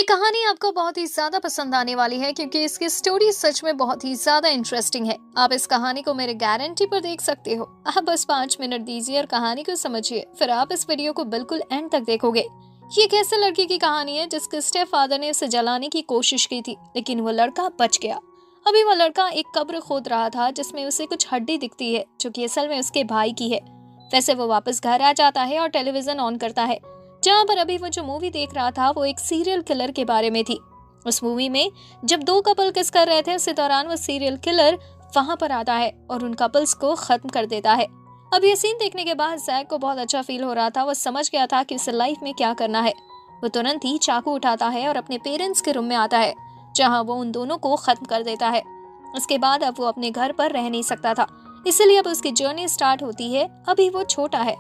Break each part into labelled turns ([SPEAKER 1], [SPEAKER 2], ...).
[SPEAKER 1] कहानी आपको बहुत ही ज्यादा पसंद आने वाली है क्योंकि इसकी स्टोरी सच में बहुत ही ज्यादा इंटरेस्टिंग है। आप इस कहानी को मेरे गारंटी पर देख सकते हो। आप बस 5 मिनट दीजिए और कहानी को समझिए, फिर आप इस वीडियो को बिल्कुल एंड तक देखोगे। ये एक ऐसे लड़के की कहानी है जिसके स्टेप फादर ने उसे जलाने की कोशिश की थी, लेकिन वो लड़का बच गया। अभी वो लड़का एक कब्र खोद रहा था जिसमें उसे कुछ हड्डी दिखती है जो कि असल में उसके भाई की है। वैसे वो वापस घर आ जाता है और टेलीविजन ऑन करता है, जहाँ पर अभी वो जो मूवी देख रहा था वो एक सीरियल किलर के बारे में थी। उस मूवी में जब दो कपल किस कर रहे थे, उसी दौरान वो सीरियल किलर वहां पर आता है और उन कपल्स को खत्म कर देता है। अब ये सीन देखने के बाद जैक को बहुत अच्छा फील हो रहा था। वो समझ गया था कि उसे लाइफ में क्या करना है। वो तुरंत ही चाकू उठाता है और अपने पेरेंट्स के रूम में आता है, जहाँ वो उन दोनों को खत्म कर देता है। उसके बाद अब वो अपने घर पर रह नहीं सकता था, इसलिए अब उसकी जर्नी स्टार्ट होती है। अभी वो छोटा है।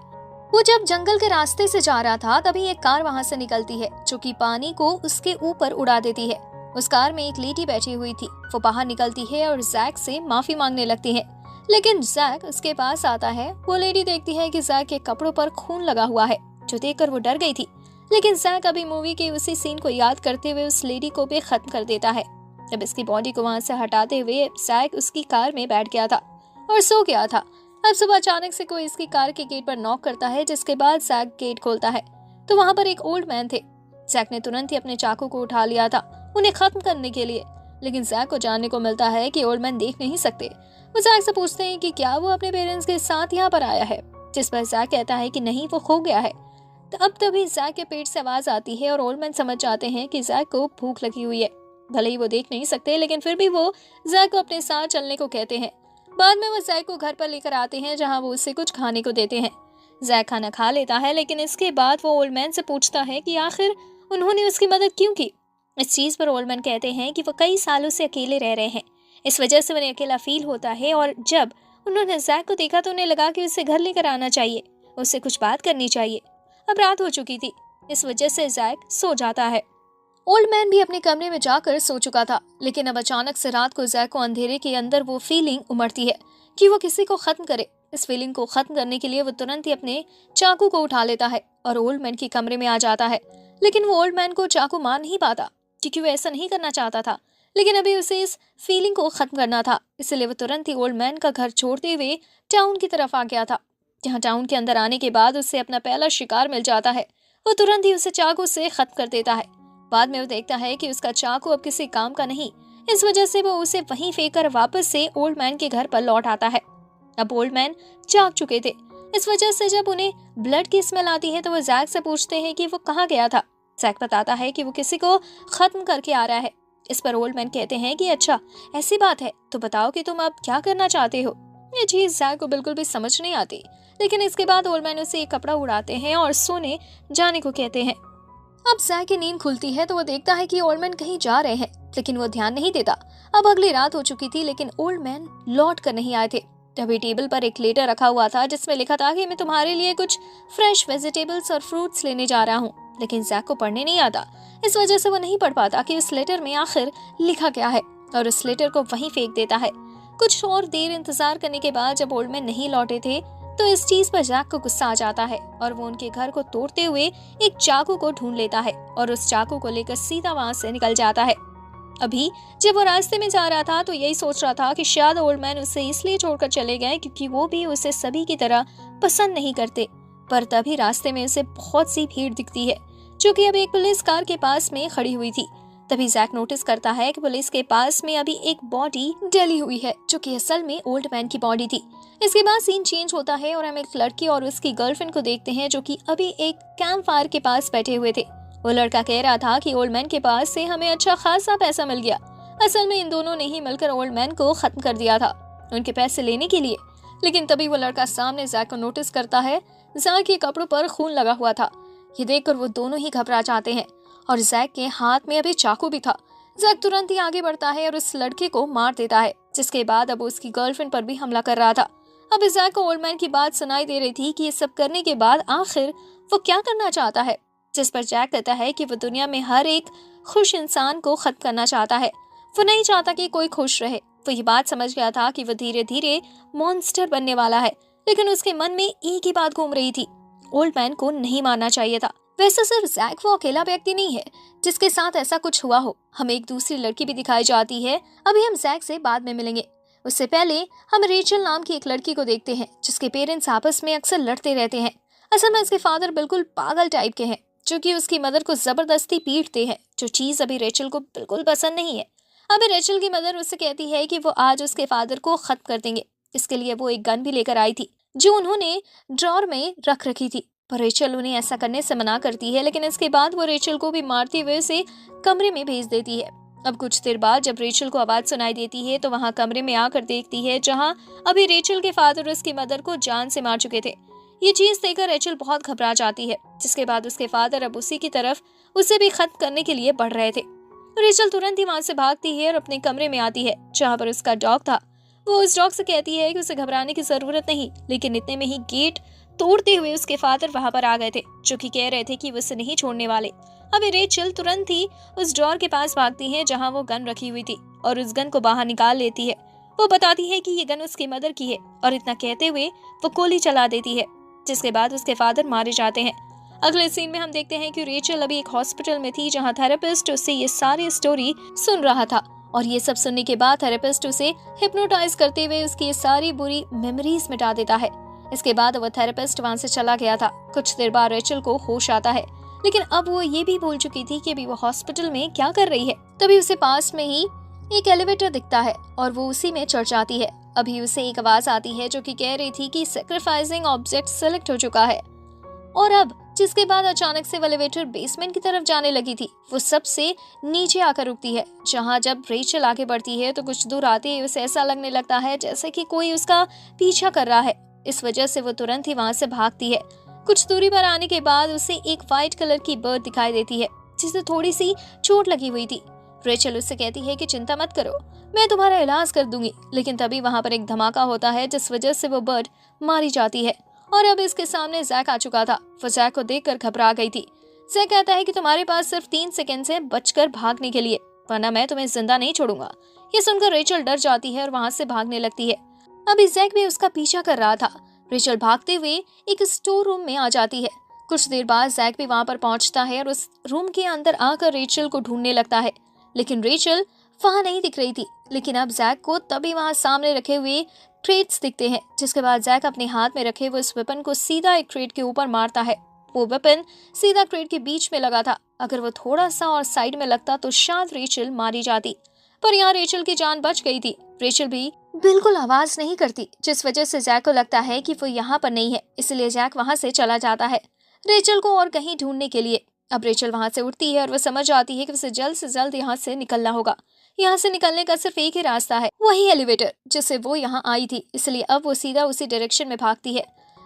[SPEAKER 1] वो जब जंगल के रास्ते से जा रहा था तभी एक कार वहां से निकलती है जो कि पानी को उसके ऊपर उड़ा देती है। उस कार में एक लेडी बैठी हुई थी। वो बाहर निकलती है और जैक से माफी मांगने लगती है, लेकिन जैक उसके पास आता है। वो लेडी देखती है कि जैक के कपड़ों पर खून लगा हुआ है, जो देखकर वो डर गई थी। लेकिन जैक अभी मूवी के उसी सीन को याद करते हुए उस लेडी को भी खत्म कर देता है। जब इसकी बॉडी को वहां से हटाते हुए जैक उसकी कार में बैठ गया था और सो गया था। अब सुबह अचानक से कोई इसकी कार के गेट पर नॉक करता है, जिसके बाद जैक गेट खोलता है तो वहां पर एक ओल्ड मैन थे। जैक ने तुरंत ही अपने चाकू को उठा लिया था उन्हें खत्म करने के लिए, लेकिन जैक को जानने को मिलता है कि ओल्ड मैन देख नहीं सकते। वो जैक से पूछते हैं कि क्या वो अपने पेरेंट्स के साथ यहाँ पर आया है, जिस पर जैक कहता है कि नहीं, वो खो गया है। तो अब तभी जैक के पेट से आवाज आती है और ओल्ड मैन समझ जाते हैं कि जैक को भूख लगी हुई है। भले ही वो देख नहीं सकते, लेकिन फिर भी वो जैक को अपने साथ चलने को कहते हैं। बाद में वो जैक को घर पर लेकर आते हैं, जहां वो उसे कुछ खाने को देते हैं। जैक खाना खा लेता है, लेकिन इसके बाद वो ओल्ड मैन से पूछता है कि आखिर उन्होंने उसकी मदद क्यों की। इस चीज पर ओल्ड मैन कहते हैं कि वो कई सालों से अकेले रह रहे हैं, इस वजह से उन्हें अकेला फील होता है। और जब उन्होंने जैक को देखा तो उन्हें लगा कि उसे घर लेकर आना चाहिए, उससे कुछ बात करनी चाहिए। अब रात हो चुकी थी, इस वजह से जैक सो जाता है। ओल्ड मैन भी अपने कमरे में जाकर सो चुका था, लेकिन अब अचानक से रात को जैक को अंधेरे के अंदर वो फीलिंग उमड़ती है कि वो किसी को खत्म करे। इस फीलिंग को खत्म करने के लिए वो तुरंत ही अपने चाकू को उठा लेता है और ओल्ड मैन के कमरे में आ जाता है। लेकिन वो ओल्ड मैन को चाकू मार नहीं पाता, क्योंकि वो ऐसा नहीं करना चाहता था, लेकिन अभी उसे इस फीलिंग को खत्म करना था। इसलिए वो तुरंत ही ओल्ड मैन का घर छोड़ते हुए टाउन की तरफ आ गया था। जहाँ टाउन के अंदर आने के बाद उसे अपना पहला शिकार मिल जाता है। वो तुरंत ही उसे चाकू से खत्म कर देता है। बाद में वो देखता है कि उसका चाकू अब किसी काम का नहीं, इस वजह से वो उसे वहीं फेंक कर वापस से ओल्ड मैन के घर पर लौट आता है। अब ओल्ड मैन जाग चुके थे, इस वजह से जब उन्हें ब्लड की स्मेल आती है तो वो जैक से पूछते हैं कि वो कहाँ गया था। जैक बताता है कि वो किसी को खत्म करके आ रहा है। इस पर ओल्ड मैन कहते हैं कि अच्छा ऐसी बात है, तो बताओ कि तुम अब क्या करना चाहते हो। ये चीज जैक को बिल्कुल भी समझ नहीं आती, लेकिन इसके बाद ओल्ड मैन उसे एक कपड़ा उड़ाते हैं और सोने जाने को कहते हैं। अब जैक की नींद खुलती है तो वो देखता है कि ओल्ड मैन कहीं जा रहे हैं, लेकिन वो ध्यान नहीं देता। अब अगली रात हो चुकी थी, लेकिन ओल्ड मैन लौट कर नहीं आए थे। तभी टेबल पर एक लेटर रखा हुआ था जिसमें लिखा था कि मैं तुम्हारे लिए कुछ फ्रेश वेजिटेबल्स और फ्रूट्स लेने जा रहा हूँ। लेकिन जैक को पढ़ने नहीं आता, इस वजह से वो नहीं पढ़ पाता कि उस लेटर में आखिर लिखा क्या है, और उस लेटर को वहीं फेंक देता है। कुछ और देर इंतजार करने के बाद जब ओल्ड मैन नहीं लौटे थे तो इस चीज पर जैक को गुस्सा आ जाता है और वो उनके घर को तोड़ते हुए एक चाकू को ढूंढ लेता है और उस चाकू को लेकर सीधा वहां से निकल जाता है। अभी जब वो रास्ते में जा रहा था तो यही सोच रहा था कि शायद ओल्ड मैन उसे इसलिए छोड़कर चले गए क्योंकि वो भी उसे सभी की तरह पसंद नहीं करते। पर तभी रास्ते में उसे बहुत सी भीड़ दिखती है, जो कि अब एक पुलिस कार के पास में खड़ी हुई थी। तभी जैक नोटिस करता है कि पुलिस के पास में अभी एक बॉडी डली हुई है, जो कि असल में ओल्ड मैन की बॉडी थी। इसके बाद सीन चेंज होता है और हम एक लड़की और उसकी गर्लफ्रेंड को देखते हैं, जो कि अभी एक कैंप फायर के पास बैठे हुए थे। वो लड़का कह रहा था कि ओल्ड मैन के पास से हमें अच्छा खासा पैसा मिल गया। असल में इन दोनों ने ही मिलकर ओल्ड मैन को खत्म कर दिया था उनके पैसे लेने के लिए। लेकिन तभी वो लड़का सामने जैक को नोटिस करता है। जैक के कपड़ों पर खून लगा हुआ था। ये देखकर वो दोनों ही घबरा जाते हैं और जैक के हाथ में अभी चाकू भी था। जैक तुरंत ही आगे बढ़ता है और उस लड़के को मार देता है, जिसके बाद अब उसकी गर्लफ्रेंड पर भी हमला कर रहा था। अब जैक को ओल्ड मैन की बात सुनाई दे रही थी कि ये सब करने के बाद आखिर वो क्या करना चाहता है, जिस पर जैक कहता है कि वो दुनिया में हर एक खुश इंसान को खत्म करना चाहता है। वो नहीं चाहता कि कोई खुश रहे। वो ये बात समझ गया था कि वो धीरे धीरे मॉन्स्टर बनने वाला है, लेकिन उसके मन में एक ही बात घूम रही थी, ओल्ड मैन को नहीं मारना चाहिए था। वैसे सिर्फ जैक वो अकेला व्यक्ति नहीं है जिसके साथ ऐसा कुछ हुआ हो। हमें एक दूसरी लड़की भी दिखाई जाती है। अभी हम जैक से बाद में मिलेंगे। उससे पहले हम रेचल नाम की एक लड़की को देखते हैं जिसके पेरेंट्स आपस में अक्सर लड़ते रहते हैं। असल में उसके फादर बिल्कुल पागल टाइप के हैं जो कि उसकी मदर को जबरदस्ती पीटते हैं, जो चीज अभी रेचल को बिल्कुल पसंद नहीं है। अभी रेचल की मदर उससे कहती है कि वो आज उसके फादर को खत्म कर देंगे। इसके लिए वो एक गन भी लेकर आई थी जो उन्होंने ड्रॉर में रख रखी थी, पर रेचल उन्हें ऐसा करने से मना करती है। लेकिन इसके बाद वो रेचल को भी मारते हुए उसे कमरे में भेज देती है। अब कुछ देर बाद जब रेचल को आवाज सुनाई देती है तो वहां कमरे में आकर देखती है जहां अभी रेचल के फादर उसकी मदर को जान से मार चुके थे। ये चीज देखकर रेचल बहुत घबरा जाती है, जिसके बाद उसके फादर अब उसी की तरफ उसे भी खत्म करने के लिए बढ़ रहे थे। रेचल तुरंत ही वहां से भागती है और अपने कमरे में आती है जहां पर उसका डॉग था। वो उस डॉग से कहती है कि उसे घबराने की जरूरत नहीं, लेकिन इतने में ही गेट तोड़ते हुए उसके फादर वहां पर आ गए थे जो कि कह रहे थे कि वो उसे नहीं छोड़ने वाले। अभी रेचल तुरंत ही उस ड्रॉर के पास भागती है जहां वो गन रखी हुई थी और उस गन को बाहर निकाल लेती है। वो बताती है कि ये गन उसकी मदर की है और इतना कहते हुए वो गोली चला देती है, जिसके बाद उसके फादर मारे जाते हैं। अगले सीन में हम देखते हैं कि रेचल अभी एक हॉस्पिटल में थी जहां थेरेपिस्ट उससे ये सारी स्टोरी सुन रहा था और ये सब सुनने के बाद थेरेपिस्ट उसे हिप्नोटाइज करते हुए उसकी ये सारी बुरी मेमोरीज मिटा देता है। इसके बाद वो थेरेपिस्ट वहां से चला गया था। कुछ देर बाद रेचल को होश आता है, लेकिन अब वो ये भी भूल चुकी थी कि अभी वो हॉस्पिटल में क्या कर रही है। तभी उसे पास में ही एक एलिवेटर दिखता है और वो उसी में चढ़ जाती है। अभी उसे एक आवाज आती है जो कि कह रही थी कि सैक्रिफाइसिंग ऑब्जेक्ट सेलेक्ट हो चुका है। और अब जिसके बाद अचानक से वो एलिवेटर बेसमेंट की तरफ जाने लगी थी। वो सबसे नीचे आकर रुकती है जहां जब रेचल आगे बढ़ती है तो कुछ दूर आते ही उसे ऐसा लगने लगता है जैसे कि कोई उसका पीछा कर रहा है। इस वजह से वो तुरंत ही वहां से भागती है। कुछ दूरी पर आने के बाद उसे एक व्हाइट कलर की बर्ड दिखाई देती है जिसे थोड़ी सी चोट लगी हुई थी। रेचल उससे कहती है कि चिंता मत करो, मैं तुम्हारा इलाज कर दूंगी। लेकिन तभी वहां पर एक धमाका होता है जिस वजह से वो बर्ड मारी जाती है और अब इसके सामने जैक आ चुका था। वो जैक को देखकर घबरा गई थी। जैक कहता है कि तुम्हारे पास सिर्फ 3 सेकंड है बचकर भागने के लिए, वरना मैं तुम्हें जिंदा नहीं छोड़ूंगा। ये सुनकर रेचल डर जाती है और वहां से भागने लगती है। अभी जैक भी उसका पीछा कर रहा था। रेचल भागते हुए एक स्टोर रूम में आ जाती है। कुछ देर बाद जैक भी वहां पर पहुंचता है और उस रूम के अंदर आकर रेचल को ढूंढने लगता है, लेकिन रेचल वहां नहीं दिख रही थी। लेकिन अब जैक को तभी वहां सामने रखे हुए क्रेट्स दिखते हैं, जिसके बाद जैक अपने हाथ में रखे हुए उस वेपन को सीधा एक क्रेट के ऊपर मारता है। वो वेपन सीधा क्रेट के बीच में लगा था। अगर वो थोड़ा सा और साइड में लगता तो शायद रेचल मारी जाती, पर यहाँ रेचल की जान बच गई थी। रेचल भी बिल्कुल आवाज नहीं करती, जिस वजह से जैक को लगता है कि वो यहाँ पर नहीं है, इसलिए जैक वहां से चला जाता है रेचल को और कहीं ढूंढने के लिए। अब रेचल वहां से उठती है और वो समझ आती है कि उसे जल्द से जल्द यहाँ से निकलना होगा। यहाँ से निकलने का सिर्फ एक ही रास्ता है, वही एलिवेटर जिससे वो यहाँ आई थी, इसलिए अब वो सीधा उसी डायरेक्शन में भागती है।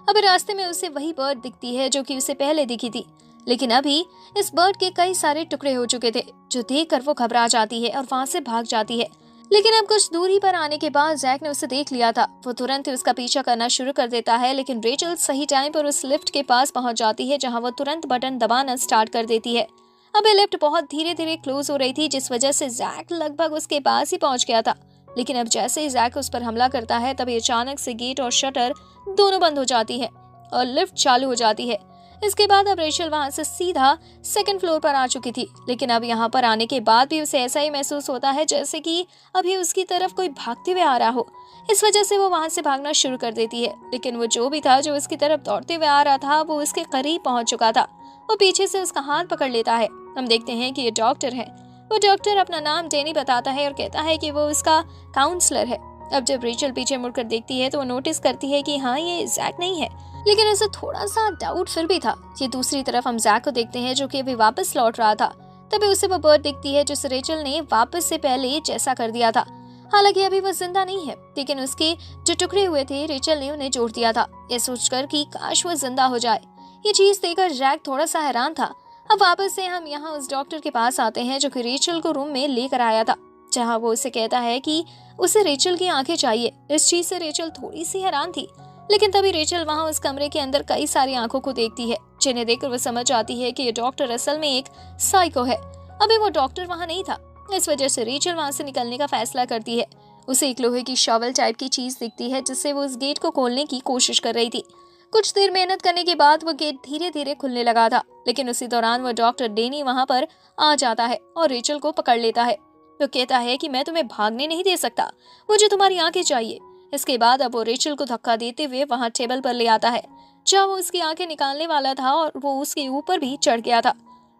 [SPEAKER 1] अब रास्ते में उसे वही बर्ड दिखती है जो कि उसे पहले दिखी थी, लेकिन अभी इस बर्ड के कई सारे टुकड़े हो चुके थे, जो देखकर वो घबरा जाती है और वहां से भाग जाती है। लेकिन अब कुछ दूरी पर आने के बाद जैक ने उसे देख लिया था। वो तुरंत ही उसका पीछा करना शुरू कर देता है, लेकिन रेचल सही टाइम पर उस लिफ्ट के पास पहुंच जाती है जहां वो तुरंत बटन दबाना स्टार्ट कर देती है। अब ये लिफ्ट बहुत धीरे धीरे क्लोज हो रही थी, जिस वजह से जैक लगभग उसके पास ही पहुंच गया था। लेकिन अब जैसे ही जैक उस पर हमला करता है तभी अचानक से गेट और शटर दोनों बंद हो जाती है और लिफ्ट चालू हो जाती है। इसके बाद अब रेचल वहां से सीधा 2nd फ्लोर पर आ चुकी थी, लेकिन अब यहाँ पर आने के बाद भी उसे ऐसा ही महसूस होता है जैसे कि अभी उसकी तरफ कोई भागते हुए आ रहा हो। इस वजह से वो वहां से भागना शुरू कर देती है, लेकिन वो जो भी था जो उसकी तरफ दौड़ते हुए आ रहा था वो उसके करीब पहुंच चुका था। वो पीछे से उसका हाथ पकड़ लेता है। हम देखते हैं कि ये डॉक्टर है। वो डॉक्टर अपना नाम डैनी बताता है और कहता है कि वो उसका काउंसलर है। अब जब रेचल पीछे मुड़कर देखती है तो वो नोटिस करती है कि हाँ, ये जैक नहीं है, लेकिन उसे थोड़ा सा डाउट फिर भी था। ये दूसरी तरफ हम जैक को देखते हैं जो कि अभी वापस लौट रहा था। तभी उसे वो बर्ड दिखती है जिस रेचल ने वापस से पहले जैसा कर दिया था। हालांकि अभी वो जिंदा नहीं है, लेकिन उसके जो टुकड़े हुए थे रेचल ने उन्हें जोड़ दिया था, ये सोचकर कि काश वो जिंदा हो जाए। ये चीज देखकर जैक थोड़ा सा हैरान था। अब वापस से हम यहाँ उस डॉक्टर के पास आते हैं जो कि रेचल को रूम में लेकर आया था, जहाँ वो उसे कहता है कि उसे रेचल की आंखें चाहिए। इस चीज से रेचल थोड़ी सी हैरान थी, लेकिन तभी रेचल वहां उस कमरे के अंदर कई सारी आंखों को देखती है, जिन्हें देखकर वो समझ आती है कि ये डॉक्टर असल में एक साइको है। अभी वो डॉक्टर वहां नहीं था, इस वजह से रेचल वहां से निकलने का फैसला करती है। उसे एक लोहे की शॉवल टाइप की चीज दिखती है जिससे वो उस गेट को खोलने की कोशिश कर रही थी। कुछ देर मेहनत करने के बाद वो गेट धीरे धीरे खुलने लगा था, लेकिन उसी दौरान वो डॉक्टर डेनी वहां पर आ जाता है और रेचल को पकड़ लेता है। तो कहता है कि मैं तुम्हें भागने नहीं दे सकता, मुझे तुम्हारी आंखें चाहिए। इसके बाद अब वो रेचल को धक्का देते हुए वहां टेबल पर ले आता है जहाँ वो उसकी आंखें निकालने वाला था और वो उसके ऊपर भी चढ़ गया था।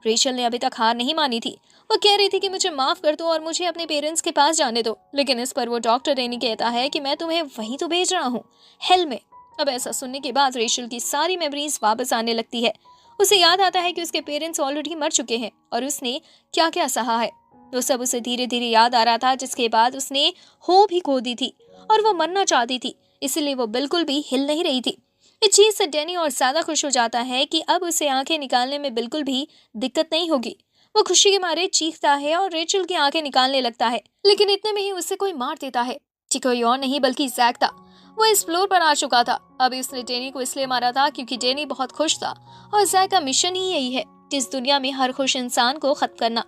[SPEAKER 1] रेचल ने अभी तक हार नहीं मानी थी। वो कह रही थी कि मुझे माफ कर दो और मुझे अपने पेरेंट्स के पास जाने दो, लेकिन इस पर वो डॉक्टर डेनी कहता है कि मैं तुम्हें वहीं तो भेज रहा हूँ, हेल में। अब ऐसा सुनने के बाद रेचल की सारी मेमोरीज वापस आने लगती है। उसे याद आता है कि उसके पेरेंट्स ऑलरेडी मर चुके हैं और उसने क्या क्या सहा है। वो सब उसे धीरे धीरे याद आ रहा था, जिसके बाद उसने हो भी खो दी थी और वो मरना चाहती थी, इसलिए वो बिल्कुल भी हिल नहीं रही थी। इस चीज से डेनी और ज्यादा खुश हो जाता है कि अब उसे आंखें निकालने में बिल्कुल भी दिक्कत नहीं होगी। वो खुशी के मारे चीखता है और रेचल की आंखें निकालने लगता है, लेकिन इतने में ही उसे कोई मार देता है। कोई और नहीं बल्कि जैक था। वो इस फ्लोर पर आ चुका था। अभी उसने डेनी को इसलिए मारा था क्योंकि डेनी बहुत खुश था और जैक का मिशन ही यही है कि इस दुनिया में हर खुश इंसान को खत्म करना।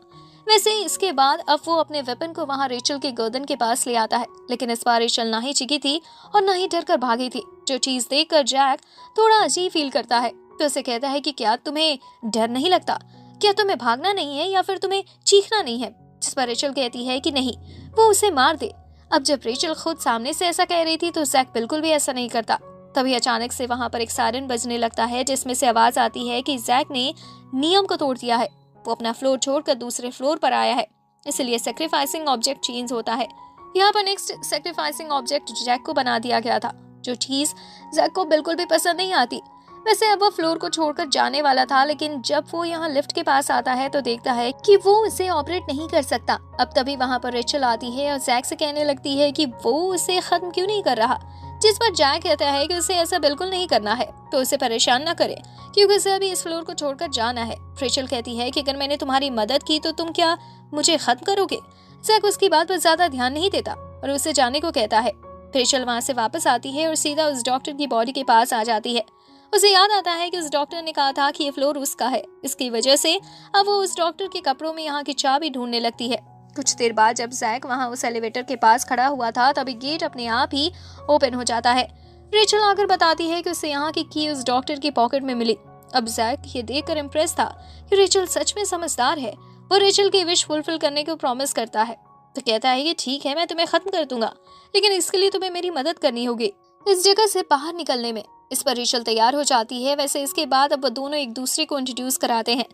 [SPEAKER 1] वैसे ही इसके बाद अब वो अपने वेपन को वहां रेचल के गर्दन के पास ले आता है, लेकिन इस बार रेचल ना ही चिकी थी और ना ही डर कर भागी थी, जो चीज देखकर जैक थोड़ा अजीब फील करता है। तो उसे कहता है कि क्या तुम्हें डर नहीं लगता, क्या तुम्हें भागना नहीं है या फिर तुम्हें चीखना नहीं है। जिस पर रेचल कहती है कि नहीं, वो उसे मार दे। अब जब रेचल खुद सामने से ऐसा कह रही थी तो जैक बिल्कुल भी ऐसा नहीं करता। तभी अचानक से वहां पर एक सायरन बजने लगता है, जिसमें से आवाज आती है कि जैक ने नियम को तोड़ दिया है। वो अपना फ्लोर छोड़कर दूसरे फ्लोर पर आया है, इसलिए सैक्रिफाइसिंग ऑब्जेक्ट चेंज होता है। यहाँ पर नेक्स्ट सैक्रिफाइसिंग ऑब्जेक्ट जैक को बना दिया गया था, जो चीज जैक को बिल्कुल भी पसंद नहीं आती। वैसे अब वो फ्लोर को छोड़कर जाने वाला था, लेकिन जब वो यहाँ लिफ्ट के पास आता है तो देखता है कि वो उसे ऑपरेट नहीं कर सकता। अब तभी वहाँ पर रेचल आती है और जैक से कहने लगती है कि वो उसे खत्म क्यों नहीं कर रहा, जिस पर जैक कहता है कि उसे ऐसा बिल्कुल नहीं करना है, तो उसे परेशान न करे क्योंकि उसे अभी इस फ्लोर को छोड़कर जाना है। रेचल कहती है कि अगर मैंने तुम्हारी मदद की तो तुम क्या मुझे खत्म करोगे। जैक उसकी बात पर ज्यादा ध्यान नहीं देता और उसे जाने को कहता है। रेचल वहाँ से वापस आती है और सीधा उस डॉक्टर की बॉडी के पास आ जाती है। उसे याद आता है कि उस डॉक्टर ने कहा था कि ये फ्लोर उसका है। इसकी वजह से अब वो उस डॉक्टर के कपड़ों में यहाँ की चाबी ढूंढने लगती है। कुछ देर बाद जब जैक वहाँ उस एलिवेटर के पास खड़ा हुआ था, तभी गेट अपने आप ही ओपन हो जाता है। रेचल आकर बताती है कि उसे यहाँ की की उस डॉक्टर की पॉकेट में मिली। अब जैक ये देखकर इम्प्रेस था कि रेचल सच में समझदार है। वो रेचल की विश फुलफिल करने को प्रॉमिस करता है, तो कहता है कि ठीक है, मैं तुम्हें खत्म कर दूंगा, लेकिन इसके लिए तुम्हें मेरी मदद करनी होगी इस जगह से बाहर निकलने में। इस पर रेचल तैयार हो जाती है। वैसे इसके बाद अब वो दोनों एक दूसरे को इंट्रोड्यूस कराते हैं।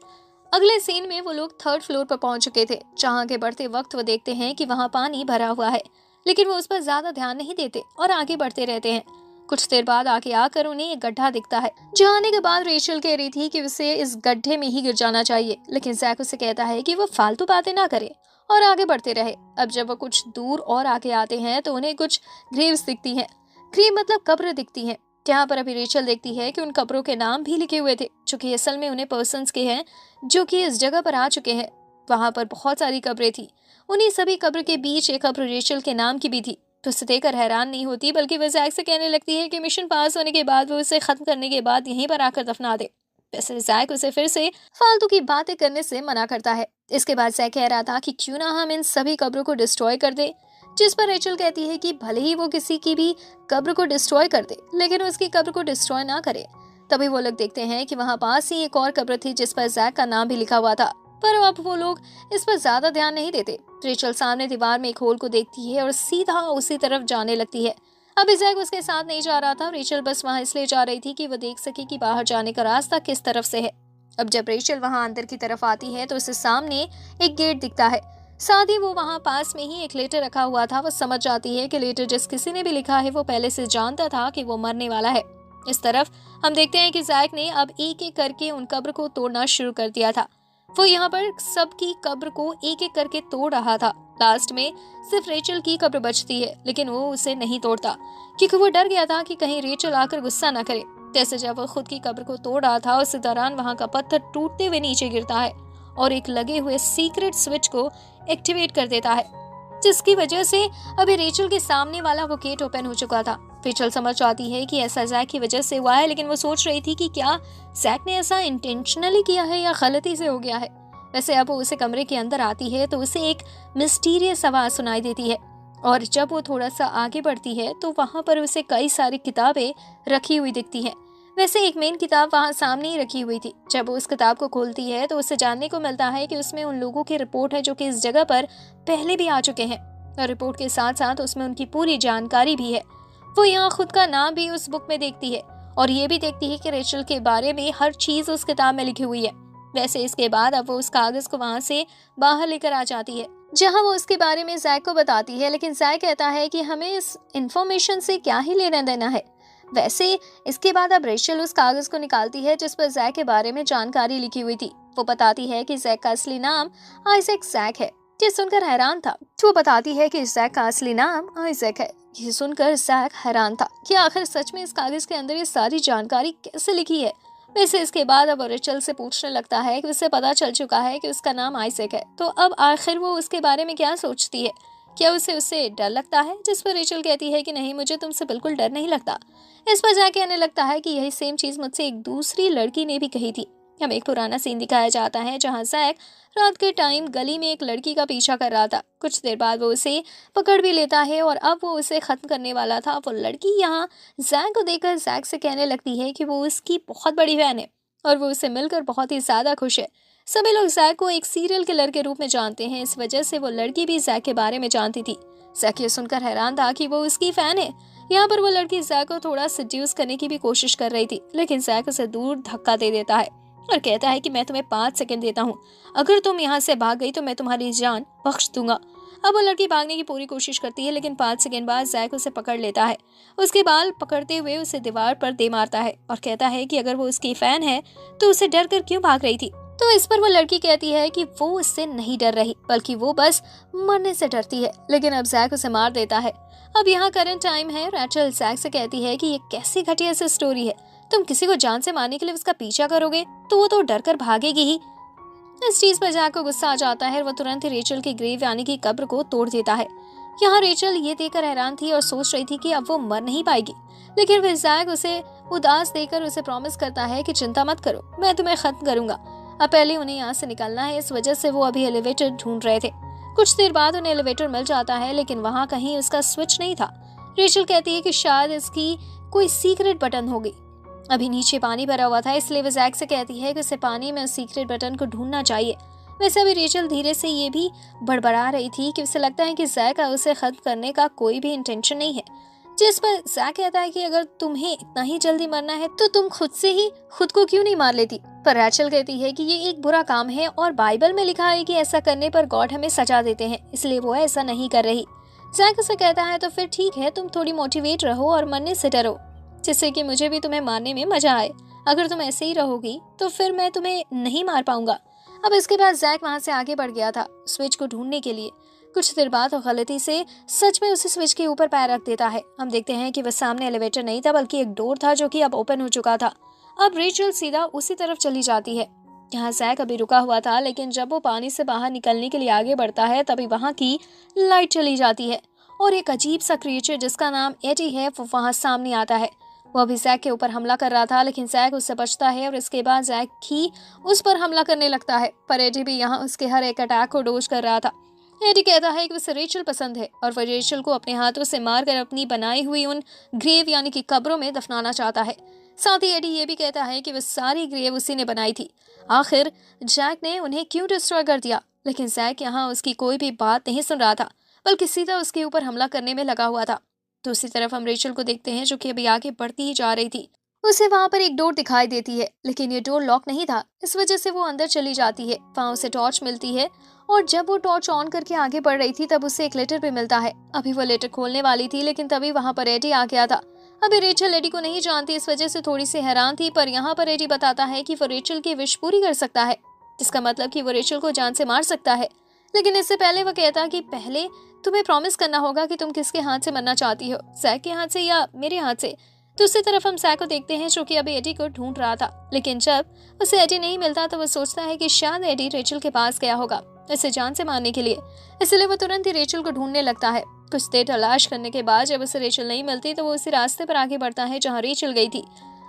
[SPEAKER 1] अगले सीन में वो लोग थर्ड फ्लोर पर पहुंच चुके थे, जहां आगे बढ़ते वक्त वो देखते हैं कि वहां पानी भरा हुआ है, लेकिन वो उस पर ज्यादा ध्यान नहीं देते और आगे बढ़ते रहते हैं। कुछ देर बाद आगे आकर उन्हें एक गड्ढा दिखता है, जहाँ आने के बाद रेचल कह रही थी कि उसे इस गड्ढे में ही गिर जाना चाहिए, लेकिन जैक उसे कहता है कि वो फालतू बातें ना करे और आगे बढ़ते रहे। अब जब वो कुछ दूर और आगे आते हैं तो उन्हें कुछ ग्रेव्स दिखती हैं। ग्रेव मतलब कब्र दिखती हैं, जहाँ पर अभी रेचल देखती है कि उन कब्रों के नाम भी लिखे हुए थे, जो कि असल में उन्हें पर्सन्स के हैं जो कि इस जगह पर आ चुके हैं। वहां पर बहुत सारी कब्रें थी। उन्हीं सभी कब्र के बीच एक कब्र रेचल के नाम की भी थी। तो उसे देखकर हैरान नहीं होती, बल्कि वह जैक से कहने लगती है कि मिशन पास होने के बाद वो उसे खत्म करने के बाद यहीं पर आकर दफना दे। वैसे जैक उसे फिर से फालतू की बातें करने से मना करता है। इसके बाद जैक कह रहा था कि क्यों ना हम इन सभी कब्रों को डिस्ट्रॉय कर दे, जिस पर रेचल कहती है कि भले ही वो किसी की भी कब्र को डिस्ट्रॉय कर दे, लेकिन उसकी कब्र को डिस्ट्रॉय ना करे। तभी वो लोग देखते हैं कि वहां पास ही एक और कब्र थी, जिस पर जैक का नाम भी लिखा हुआ था, पर अब वो लोग इस पर ज्यादा ध्यान नहीं देते। रेचल सामने दीवार में एक होल को देखती है और सीधा उसी तरफ जाने लगती है। अभी जैक उसके साथ नहीं जा रहा था। रेचल बस वहां इसलिए जा रही थी कि वो देख सके कि बाहर जाने का रास्ता किस तरफ से है। अब जब रेचल वहां अंदर की तरफ आती है तो उसे सामने एक गेट दिखता है। साथ ही वो वहां पास में ही एक लेटर रखा हुआ था। वो समझ जाती है कि लेटर जिस किसी ने भी लिखा है वो पहले से जानता था कि वो मरने वाला है। इस तरफ हम देखते हैं कि जैक ने अब एक एक करके उन कब्र को तोड़ना शुरू कर दिया था। वो यहाँ पर सबकी कब्र को एक एक करके तोड़ रहा था। लास्ट में सिर्फ रेचल की कब्र बचती है, लेकिन वो उसे नहीं तोड़ता क्योंकि वो डर गया था कि कहीं रेचल आकर गुस्सा न करे। जैसे जब वो खुद की कब्र को तोड़ रहा था, उसी दौरान वहां का पत्थर टूटते हुए नीचे गिरता है और एक लगे हुए सीक्रेट स्विच को एक्टिवेट कर देता है, जिसकी वजह से अभी रेचल के सामने वाला वो गेट ओपन हो चुका था। रेचल समझ जाती है कि ऐसा जैक की वजह से हुआ है, लेकिन वो सोच रही थी कि क्या जैक ने ऐसा इंटेंशनली किया है या गलती से हो गया है। वैसे अब वो उसे कमरे के अंदर आती है तो उसे एक मिस्टीरियस आवाज सुनाई देती है और जब वो थोड़ा सा आगे बढ़ती है तो वहां पर उसे कई सारी किताबें रखी हुई दिखती हैं। वैसे एक मेन किताब वहाँ सामने ही रखी हुई थी। जब वो उस किताब को खोलती है तो उसे जानने को मिलता है कि उसमें उन लोगों की रिपोर्ट है जो कि इस जगह पर पहले भी आ चुके हैं, और रिपोर्ट के साथ साथ उसमें उनकी पूरी जानकारी भी है। वो यहाँ खुद का नाम भी उस बुक में देखती है और ये भी देखती है कि रेचल के बारे में हर चीज उस किताब में लिखी हुई है। वैसे इसके बाद अब वो उस कागज को वहाँ से बाहर लेकर आ जाती है, जहाँ वो उसके बारे में जैक को बताती है, लेकिन जैक कहता है कि हमें इस इंफॉर्मेशन से क्या ही लेना देना है। वैसे इसके बाद अब रेचल उस कागज को निकालती है जिस पर जैक के बारे में जानकारी लिखी हुई थी। वो बताती है कि जैक का असली नाम आइजैक जैक है। ये सुनकर हैरान था। तो वो बताती है कि जैक का असली नाम आइजैक है। ये सुनकर जैक हैरान था कि आखिर सच में इस कागज के अंदर ये सारी जानकारी कैसे लिखी है। वैसे इसके बाद अब रेचल से पूछने लगता है कि उसे पता चल चुका है कि उसका नाम आइजैक है, तो अब आखिर वो उसके बारे में क्या सोचती है। क्या उसे उससे डर लगता है? जिस पर रेचल कहती है कि नहीं, मुझे तुमसे बिल्कुल डर नहीं लगता। इस पर जैक कहने लगता है कि यही सेम चीज मुझसे एक दूसरी लड़की ने भी कही थी। हमें एक पुराना सीन दिखाया जाता है जहां जैक रात के टाइम गली में एक लड़की का पीछा कर रहा था। कुछ देर बाद वो उसे पकड़ भी लेता है और अब वो उसे खत्म करने वाला था। वो लड़की यहाँ जैक को देखकर जैक से कहने लगती है कि वो उसकी बहुत बड़ी फैन है और वो उसे मिलकर बहुत ही ज्यादा खुश है। सभी लोग जैक को एक सीरियल किलर के रूप में जानते हैं, इस वजह से वो लड़की भी जैक के बारे में जानती थी। जैक ये सुनकर हैरान था कि वो उसकी फैन है। यहाँ पर वो लड़की जैक को थोड़ा सड्यूस करने की भी कोशिश कर रही थी, लेकिन जैक उसे दूर धक्का दे देता है और कहता है कि मैं तुम्हें 5 सेकंड देता हूँ, अगर तुम यहाँ से भाग गई तो मैं तुम्हारी जान बख्श दूंगा। अब वो लड़की भागने की पूरी कोशिश करती है, लेकिन 5 सेकंड बाद जैक उसे पकड़ लेता है। उसके बाल पकड़ते हुए उसे दीवार पर दे मारता है और कहता है कि अगर वो उसकी फैन है तो उसे डर कर क्यों भाग रही थी। तो इस पर वो लड़की कहती है कि वो उससे नहीं डर रही, बल्कि वो बस मरने से डरती है। लेकिन अब जैक उसे मार देता है। अब यहाँ करंट टाइम है। रेचल जैक से कहती है कि ये कैसी घटिया सी स्टोरी है, तुम किसी को जान से मारने के लिए उसका पीछा करोगे तो वो तो डर कर भागेगी ही। इस चीज पर जैक को गुस्सा आ जाता है और वो तुरंत ही रेचल की ग्रेव यानी कि कब्र को तोड़ देता है। यहाँ रेचल ये देखकर हैरान थी और सोच रही थी कि अब वो मर नहीं पाएगी, लेकिन फिर जैक उसे उदास देकर उसे प्रॉमिस करता है कि चिंता मत करो, मैं तुम्हें खत्म करूंगा। अब पहले उन्हें यहाँ से निकलना है, इस वजह से वो अभी एलिवेटर ढूंढ रहे थे। कुछ देर बाद उन्हें एलिवेटर मिल जाता है, लेकिन वहाँ कहीं उसका स्विच नहीं था। रेचल कहती है कि शायद इसकी कोई सीक्रेट बटन होगी। अभी नीचे पानी भरा हुआ था, इसलिए वो जैक से कहती है कि उसे पानी में उस सीक्रेट बटन को ढूंढना चाहिए। वैसे अभी रेचल धीरे से ये भी बड़बड़ा रही थी कि उसे लगता है कि जैक का उसे खत्म करने का कोई भी इंटेंशन नहीं है। जिस पर जैक कहता है कि अगर तुम्हें इतना ही जल्दी मरना है तो तुम खुद से ही खुद को क्यों नहीं मार लेती। पर रेचल कहती है कि ये एक बुरा काम है और बाइबल में लिखा है कि ऐसा करने पर गॉड हमें सजा देते हैं, इसलिए वो ऐसा नहीं कर रही। जैक उसे कहता है तो फिर ठीक है, तुम थोड़ी मोटिवेट रहो और मरने से डरो, जिससे कि मुझे भी तुम्हें मारने में मजा आए। अगर तुम ऐसे ही रहोगी तो फिर मैं तुम्हें नहीं मार पाऊंगा। अब इसके बाद जैक वहां से आगे बढ़ गया था स्विच को ढूंढने के लिए। कुछ देर बाद वो गलती से सच में उसी स्विच के ऊपर पैर रख देता है। हम देखते हैं कि वह सामने एलिवेटर नहीं था बल्कि एक डोर था जो कि अब ओपन हो चुका था। अब रेचल सीधा उसी तरफ चली जाती है। यहाँ जैक अभी रुका हुआ था, लेकिन जब वो पानी से बाहर निकलने के लिए आगे बढ़ता है तभी वहाँ की लाइट चली जाती है और एक अजीब सा क्रिएचर जिसका नाम एडी है वो वहाँ सामने आता है। वो अभी जैक के ऊपर हमला कर रहा था, लेकिन जैक उससे बचता है और इसके बाद जैक ही उस पर हमला करने लगता है। पर एडी भी यहाँ उसके हर एक अटैक को डोज कर रहा था। एडी कहता है कि उसे रेचल पसंद है और वह रेचल को अपने हाथों से मारकर अपनी बनाई हुई उन ग्रेव यानी कि कब्रों में दफनाना चाहता है। साथ ही एडी ये भी कहता है कि वह सारी ग्रेव उसी ने बनाई थी। आखिर जैक ने उन्हें क्यों डिस्ट्रॉय कर दिया, लेकिन जैक यहाँ उसकी कोई भी बात नहीं सुन रहा था बल्कि सीधा उसके ऊपर हमला करने में लगा हुआ था। दूसरी तरफ हम रेचल को देखते हैं जो कि अभी आगे बढ़ती ही जा रही थी। उसे वहां पर एक डोर दिखाई देती है, लेकिन ये डोर लॉक नहीं था, इस वजह से वो अंदर चली जाती है। वहां उसे टॉर्च मिलती है और जब वो टॉर्च ऑन करके आगे बढ़ रही थी तब उसे एक लेटर भी मिलता है। अभी वो लेटर खोलने वाली थी, लेकिन तभी वहां पर एडी आ गया था। अभी रेचल एडी को नहीं जानती, इस वजह से थोड़ी सी हैरान थी, पर यहाँ पर एडी बताता है कि वो रेचल की विश पूरी कर सकता है, जिसका मतलब कि वो रेचल को जान से मार सकता है। लेकिन इससे पहले वो कहता कि पहले तुम्हें प्रॉमिस करना होगा कि तुम किसके हाथ से मरना चाहती हो, जैक के हाथ से या मेरे हाथ से। दूसरी तरफ हम जैक को देखते हैं जो कि अभी एडी को ढूंढ रहा था, लेकिन जब उसे एडी नहीं मिलता तो वो सोचता है कि शायद एडी रेचल के पास गया होगा इसे जान से मारने के लिए, इसलिए वो तुरंत ही रेचल को ढूंढने लगता है। कुछ देर तलाश करने के बाद जब उसे रेचल नहीं मिलती तो वो उसी रास्ते पर आगे बढ़ता है जहाँ रेचल गई थी।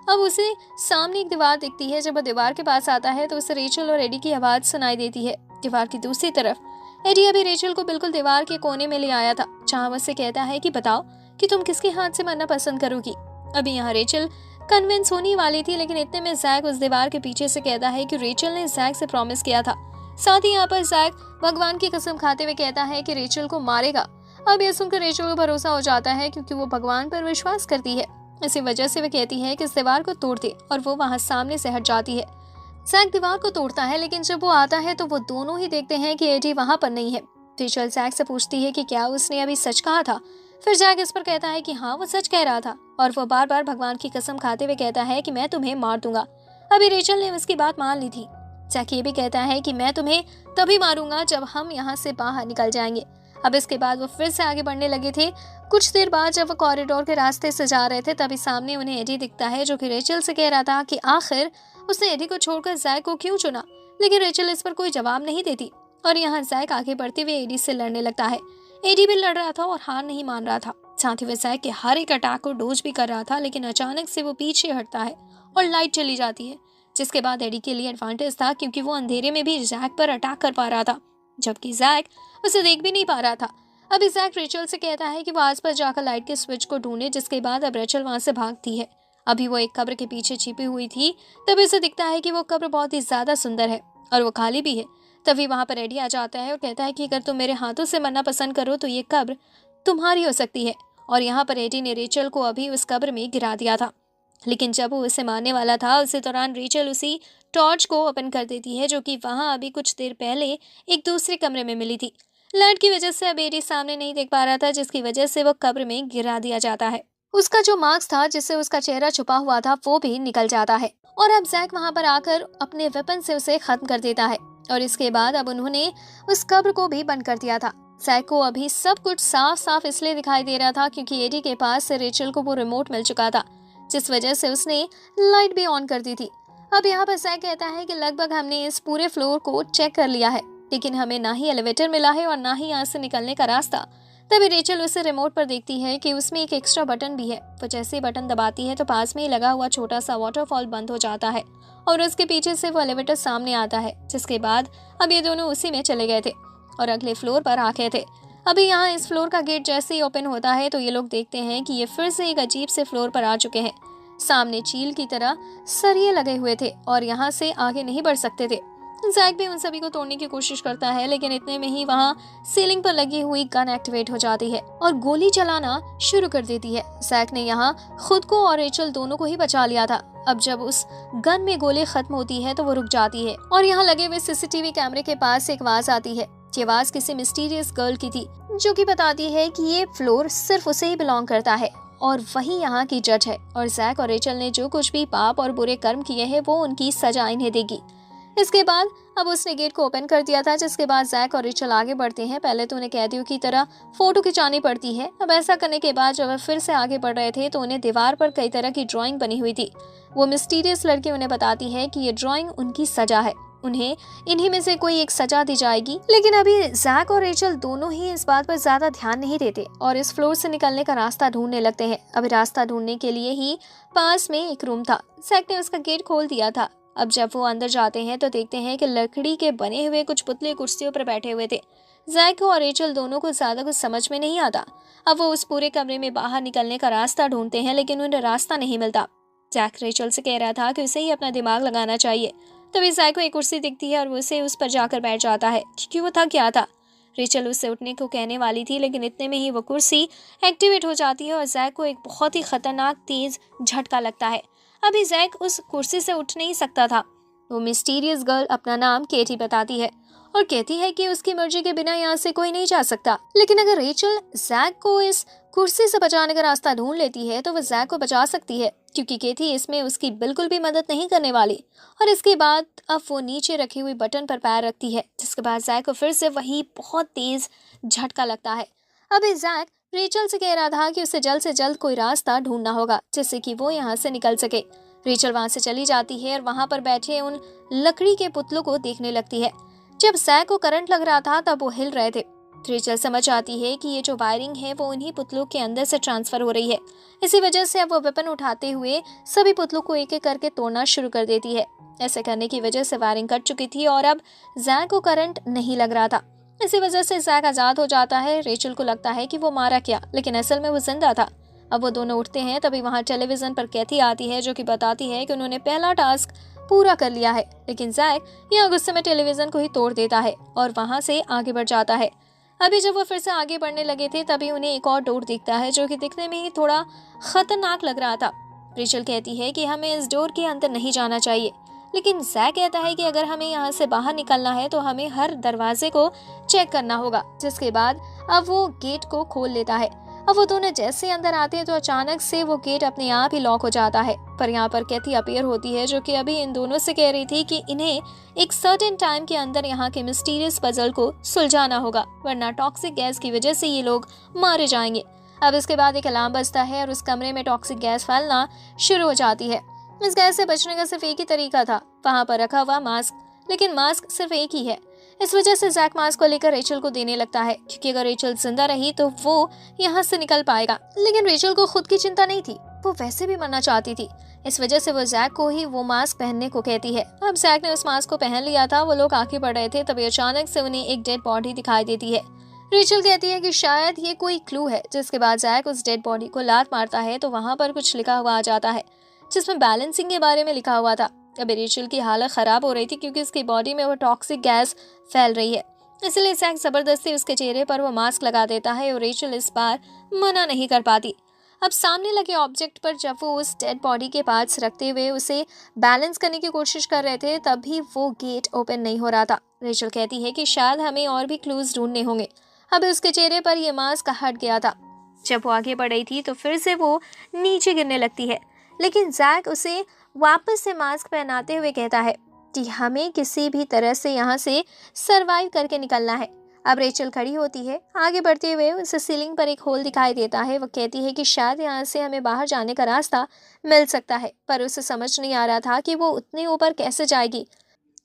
[SPEAKER 1] अब उसे सामने एक दीवार दिखती है। जब वो दीवार के पास आता है तो उसे रेचल और एडी की आवाज सुनाई देती है। दीवार की दूसरी तरफ एडी अभी रेचल को बिल्कुल दीवार के कोने में ले आया था, जहाँ वो उससे कहता है कि बताओ कि तुम किसके हाथ से मरना पसंद करोगी। अभी यहाँ रेचल कन्विंस होने वाली थी, लेकिन इतने में जैक उस दीवार के पीछे से कहता है कि रेचल ने जैक से प्रॉमिस किया था। साथ ही यहाँ पर जैक भगवान की कसम खाते हुए कहता है कि रेचल को मारेगा। अब यह सुनकर रेचल को भरोसा हो जाता है क्योंकि वो भगवान पर विश्वास करती है। इसी वजह से वह कहती है कि इस दीवार को तोड़ दे और वो वहां सामने से हट जाती है। जैक दीवार को तोड़ता है, लेकिन जब वो आता है तो वो दोनों ही देखते हैं कि एडी वहां पर नहीं है। रेचल जैक से पूछती है कि क्या उसने अभी सच कहा था। फिर जैक इस पर कहता है कि हाँ, वो सच कह रहा था और वो बार बार भगवान की कसम खाते हुए कहता है कि मैं तुम्हें मार दूंगा। अभी रेचल ने उसकी बात मान ली थी। जैक ये भी कहता है कि मैं तुम्हें तभी मारूंगा जब हम यहाँ से बाहर निकल जाएंगे। अब इसके बाद वो फिर से आगे बढ़ने लगे थे। कुछ देर बाद जब वो कॉरिडोर के रास्ते से जा रहे थे, तभी सामने उन्हें एडी दिखता है, जो कि रेचल से कह रहा था कि आखिर उसने एडी को छोड़कर जैक को क्यों चुना। लेकिन रेचल इस पर कोई जवाब नहीं देती और यहाँ जैक आगे बढ़ते हुए एडी से लड़ने लगता है। एडी भी लड़ रहा था और हार नहीं मान रहा था। साथ ही वह जैक के हर एक अटैक को डोज भी कर रहा था, लेकिन अचानक से वो पीछे हटता है और लाइट चली जाती है, जिसके बाद एडी के लिए एडवांटेज था क्योंकि वो अंधेरे में भी जैक पर अटैक कर पा रहा था, जबकि जैक उसे देख भी नहीं पा रहा था। अभी जैक रेचल से कहता है कि वो आसपास जाकर लाइट के स्विच को ढूंढे, जिसके बाद अब रेचल वहां से भागती है। अभी वो एक कब्र के पीछे छिपी हुई थी। तभी उसे दिखता है कि वो कब्र बहुत ही ज्यादा सुंदर है और वो खाली भी है। तभी वहां पर एडी आ जाता है और कहता है कि अगर तुम मेरे हाथों से मरना पसंद करो तो ये कब्र तुम्हारी हो सकती है। और यहाँ पर एडी ने रेचल को अभी उस कब्र में गिरा दिया था, लेकिन जब वो उसे मारने वाला था उसी दौरान रेचल उसी टॉर्च को ओपन कर देती है, जो कि वहां अभी कुछ देर पहले एक दूसरे कमरे में मिली थी। लाइट की वजह से अब एडी सामने नहीं देख पा रहा था, जिसकी वजह से वो कब्र में गिरा दिया जाता है। उसका जो मास्क था जिससे उसका चेहरा छुपा हुआ था वो भी निकल जाता है और अब जैक वहां पर आकर अपने वेपन से उसे खत्म कर देता है। और इसके बाद अब उन्होंने उस कब्र को भी बंद कर दिया था। जैक को अभी सब कुछ साफ साफ इसलिए दिखाई दे रहा था क्योंकि एडी के पास से रेचल को वो रिमोट मिल चुका था, जिस वजह से उसने लाइट भी ऑन कर दी थी। अब यहाँ पर जैक कहता है कि लगभग हमने इस पूरे फ्लोर को चेक कर लिया है, लेकिन हमें ना ही एलिवेटर मिला है और ना ही यहाँ से निकलने का रास्ता। तभी रेचल उसे रिमोट पर देखती है कि उसमें एक एक्स्ट्रा बटन भी है। वो जैसे ही बटन दबाती है तो पास में ही लगा हुआ छोटा सा वाटरफॉल बंद हो जाता है और उसके पीछे से वो एलिवेटर सामने आता है, जिसके बाद अब ये दोनों उसी में चले गए थे और अगले फ्लोर पर आ गए थे। अभी यहाँ इस फ्लोर का गेट जैसे ही ओपन होता है तो ये लोग देखते हैं कि ये फिर से एक अजीब से फ्लोर पर आ चुके हैं। सामने चील की तरह सरिये लगे हुए थे और यहाँ से आगे नहीं बढ़ सकते थे। जैक भी उन सभी को तोड़ने की कोशिश करता है, लेकिन इतने में ही वहाँ सीलिंग पर लगी हुई गन एक्टिवेट हो जाती है और गोली चलाना शुरू कर देती है। जैक ने यहाँ खुद को और रेचल दोनों को ही बचा लिया था। अब जब उस गन में गोली खत्म होती है तो वो रुक जाती है और यहाँ लगे हुए सीसीटीवी कैमरे के पास एक आवाज आती है। ये आवाज किसी मिस्टीरियस गर्ल की थी, जो कि बताती है कि ये फ्लोर सिर्फ उसे ही बिलोंग करता है और वही यहाँ की जज है और जैक और रेचल ने जो कुछ भी पाप और बुरे कर्म किए हैं वो उनकी सजा इन्हें देगी। इसके बाद अब उसने गेट को ओपन कर दिया था, जिसके बाद जैक और रेचल आगे बढ़ते हैं। पहले तो उन्हें कैदियों की तरह फोटो खिंचानी पड़ती है। अब ऐसा करने के बाद जब वे फिर से आगे बढ़ रहे थे तो उन्हें दीवार पर कई तरह की ड्राइंग बनी हुई थी। वो मिस्टीरियस लड़की उन्हें बताती है कि ये ड्राइंग उनकी सजा है, उन्हें इन्हीं में से कोई एक सजा दी जाएगी। लेकिन अभी जैक और रेचल दोनों ही इस बात पर ज्यादा ध्यान नहीं देते और इस फ्लोर से निकलने का रास्ता ढूंढने लगते हैं। अभी रास्ता ढूंढने के लिए ही पास में एक रूम था। जैक ने उसका गेट खोल दिया था। अब जब वो अंदर जाते हैं तो देखते हैं कि लकड़ी के बने हुए कुछ पुतले कुर्सियों पर बैठे हुए थे। जैक और रेचल दोनों को ज्यादा कुछ समझ में नहीं आता। अब वो उस पूरे कमरे में बाहर निकलने का रास्ता ढूंढते हैं, लेकिन उन्हें रास्ता नहीं मिलता। जैक रेचल से कह रहा था कि उसे ही अपना दिमाग लगाना चाहिए। तभी जैक को एक कुर्सी दिखती है और वो उसे उस पर जाकर बैठ जाता है क्योंकि वो थक गया था। रेचल उससे उठने को कहने वाली थी, लेकिन इतने में ही वो कुर्सी एक्टिवेट हो जाती है और जैक को एक बहुत ही खतरनाक तेज झटका लगता है। अभी जैक उस कुर्सी से उठ नहीं सकता था। वो मिस्टीरियस गर्ल अपना नाम केटी बताती है और कहती है कि उसकी मर्जी के बिना यहाँ से कोई नहीं जा सकता। लेकिन अगर रेचल जैक को इस कुर्सी से बचाने का रास्ता ढूंढ लेती है तो वह जैक को बचा सकती है, क्योंकि केटी इसमें उसकी बिल्कुल भी मदद नहीं करने वाली। और इसके बाद अब वो नीचे रखी हुई बटन पर पैर रखती है, जिसके बाद जैक को फिर से वही बहुत तेज झटका लगता है। अभी जैक रेचल से कह रहा था कि उसे जल्द से जल्द कोई रास्ता ढूंढना होगा जिससे कि वो यहाँ से निकल सके। रेचल वहां से चली जाती है और वहां पर बैठे उन लकड़ी के पुतलों को देखने लगती है। जब जैक को करंट लग रहा था तब वो हिल रहे थे। रेचल समझ आती है कि ये जो वायरिंग है वो उन्हीं पुतलों के अंदर से ट्रांसफर हो रही है। इसी वजह से अब वो वेपन उठाते हुए सभी पुतलों को एक एक करके तोड़ना शुरू कर देती है। ऐसे करने की वजह से वायरिंग कट चुकी थी और अब जैक को करंट नहीं लग रहा था। इसी वजह से जैक आजाद हो जाता है। रेचल को लगता है कि वो मारा क्या, लेकिन असल में वो जिंदा था। अब वो दोनों उठते हैं, तभी वहाँ टेलीविजन पर कैथी आती है जो कि बताती है कि उन्होंने पहला टास्क पूरा कर लिया है। लेकिन जैक यहाँ गुस्से में टेलीविजन को ही तोड़ देता है और वहाँ से आगे बढ़ जाता है। अभी जब वो फिर से आगे बढ़ने लगे थे तभी उन्हें एक और डोर दिखता है जो कि दिखने में ही थोड़ा खतरनाक लग रहा था। रेचल कहती है कि हमें इस डोर के अंदर नहीं जाना चाहिए, लेकिन जैक कहता है कि अगर हमें यहाँ से बाहर निकलना है तो हमें हर दरवाजे को चेक करना होगा। जिसके बाद अब वो गेट को खोल लेता है। अब वो दोनों जैसे अंदर आते हैं तो अचानक से वो गेट अपने आप ही लॉक हो जाता है। पर यहाँ पर कैथी अपीयर होती है जो कि अभी इन दोनों से कह रही थी कि इन्हें एक सर्टेन टाइम के अंदर यहाँ के मिस्टीरियस पजल को सुलझाना होगा, वरना टॉक्सिक गैस की वजह से ये लोग मारे जाएंगे। अब इसके बाद एक अलार्म बजता है और उस कमरे में टॉक्सिक गैस फैलना शुरू हो जाती है। इस गैस से बचने का सिर्फ एक ही तरीका था, वहां पर रखा हुआ मास्क, लेकिन मास्क सिर्फ एक ही है। इस वजह से जैक मास्क को लेकर रेचल को देने लगता है, क्योंकि अगर रेचल जिंदा रही तो वो यहाँ से निकल पाएगा। लेकिन रेचल को खुद की चिंता नहीं थी, वो वैसे भी मरना चाहती थी। इस वजह से वो जैक को ही वो मास्क पहनने को कहती है। अब जैक ने उस मास्क को पहन लिया था, वो लोग आगे बढ़ रहे थे, तभी अचानक से उन्हें एक डेड बॉडी दिखाई देती है। रेचल कहती है कि शायद ये कोई क्लू है। जिसके बाद जैक उस डेड बॉडी को लात मारता है तो वहां पर कुछ लिखा हुआ आ जाता है जिसमें बैलेंसिंग के बारे में लिखा हुआ था। अभी रेचल की हालत खराब हो रही थी क्योंकि उसकी बॉडी में वो टॉक्सिक गैस फैल रही है, इसलिए जैक जबरदस्ती उसके चेहरे पर वो मास्क लगा देता है और रेचल इस बार मना नहीं कर पाती। अब सामने लगे ऑब्जेक्ट पर जब वो उस डेड बॉडी के पार्ट्स रखते हुए उसे बैलेंस करने की कोशिश कर रहे थे तभी वो गेट ओपन नहीं हो रहा था। रेचल कहती है कि शायद हमें और भी क्लूज ढूंढने होंगे। अब उसके चेहरे पर यह मास्क हट गया था। जब वो आगे बढ़ रही थी तो फिर से वो नीचे गिरने लगती है, लेकिन जैक उसे वापस से मास्क पहनाते हुए कहता है कि हमें किसी भी तरह से यहाँ से सरवाइव करके निकलना है। अब रेचल खड़ी होती है, आगे बढ़ते हुए उसे सीलिंग पर एक होल दिखाई देता है। वो कहती है कि शायद यहाँ से हमें बाहर जाने का रास्ता मिल सकता है, पर उसे समझ नहीं आ रहा था कि वो उतने ऊपर कैसे जाएगी।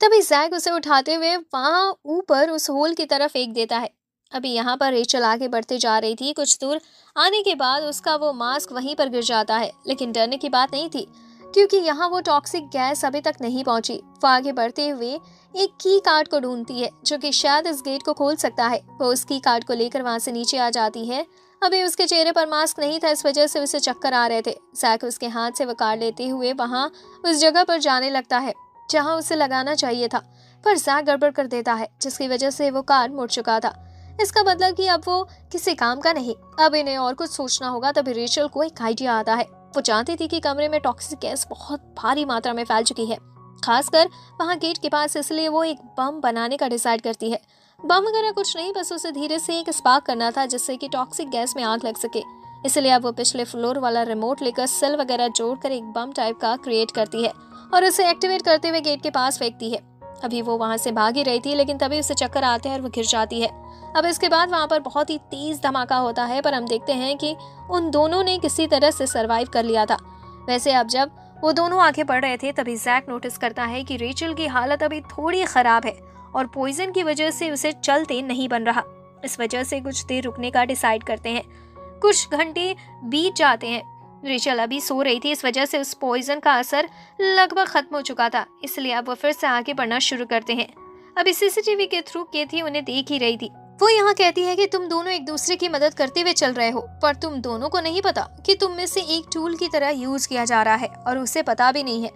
[SPEAKER 1] तभी जैक उसे उठाते हुए वहां ऊपर उस होल की तरफ फेंक देता है। अभी यहाँ पर रेचल आगे बढ़ते जा रही थी। कुछ दूर आने के बाद उसका वो मास्क वहीं पर गिर जाता है, लेकिन डरने की बात नहीं थी क्योंकि यहाँ वो टॉक्सिक गैस अभी तक नहीं पहुंची। वो आगे बढ़ते हुए एक की कार्ड को ढूंढती है जो कि शायद इस गेट को खोल सकता है। वो उस की कार्ड को लेकर वहां से नीचे आ जाती है। अभी उसके चेहरे पर मास्क नहीं था, इस वजह से उसे चक्कर आ रहे थे। जैक उसके हाथ से वो कार्ड लेते हुए वहां उस जगह पर जाने लगता है जहां उसे लगाना चाहिए था, पर जैक गड़बड़ कर देता है जिसकी वजह से वो कार्ड मुड़ चुका था। इसका मतलब कि अब वो किसी काम का नहीं, अब इन्हें और कुछ सोचना होगा। तभी रेचल को एक आइडिया आता है। वो जानती थी कि कमरे में टॉक्सिक गैस बहुत भारी मात्रा में फैल चुकी है, खासकर वहाँ गेट के पास, इसलिए वो एक बम बनाने का डिसाइड करती है। बम वगैरह कुछ नहीं, बस उसे धीरे से एक स्पार्क करना था जिससे कि टॉक्सिक गैस में आग लग सके। इसलिए अब वो पिछले फ्लोर वाला रिमोट लेकर सेल वगैरह जोड़कर एक बम टाइप का क्रिएट करती है और उसे एक्टिवेट करते हुए गेट के पास फेंकती है। अभी वो वहां से भाग ही रही थी, लेकिन तभी उसे चक्कर आते हैं और वो गिर जाती है। अब इसके बाद वहां पर बहुत ही तेज धमाका होता है, पर हम देखते हैं कि उन दोनों ने किसी तरह से सरवाइव कर लिया था। वैसे अब जब वो दोनों आगे बढ़ रहे थे तभी जैक नोटिस करता है कि रेचल की हालत अभी थोड़ी खराब है और पॉइजन की वजह से उसे चलते नहीं बन रहा। इस वजह से कुछ देर रुकने का डिसाइड करते हैं। कुछ घंटे बीत जाते हैं। रेचल अभी सो रही थी, इस वजह से उस पॉइजन का असर लगभग खत्म हो चुका था, इसलिए अब वो फिर से आगे बढ़ना शुरू करते हैं। अभी सीसीटीवी के थ्रू कैथी उन्हें देख ही रही थी। वो यहाँ कहती है कि तुम दोनों एक दूसरे की मदद करते हुए चल रहे हो, पर तुम दोनों को नहीं पता कि तुम में से एक टूल की तरह यूज किया जा रहा है और उसे पता भी नहीं है।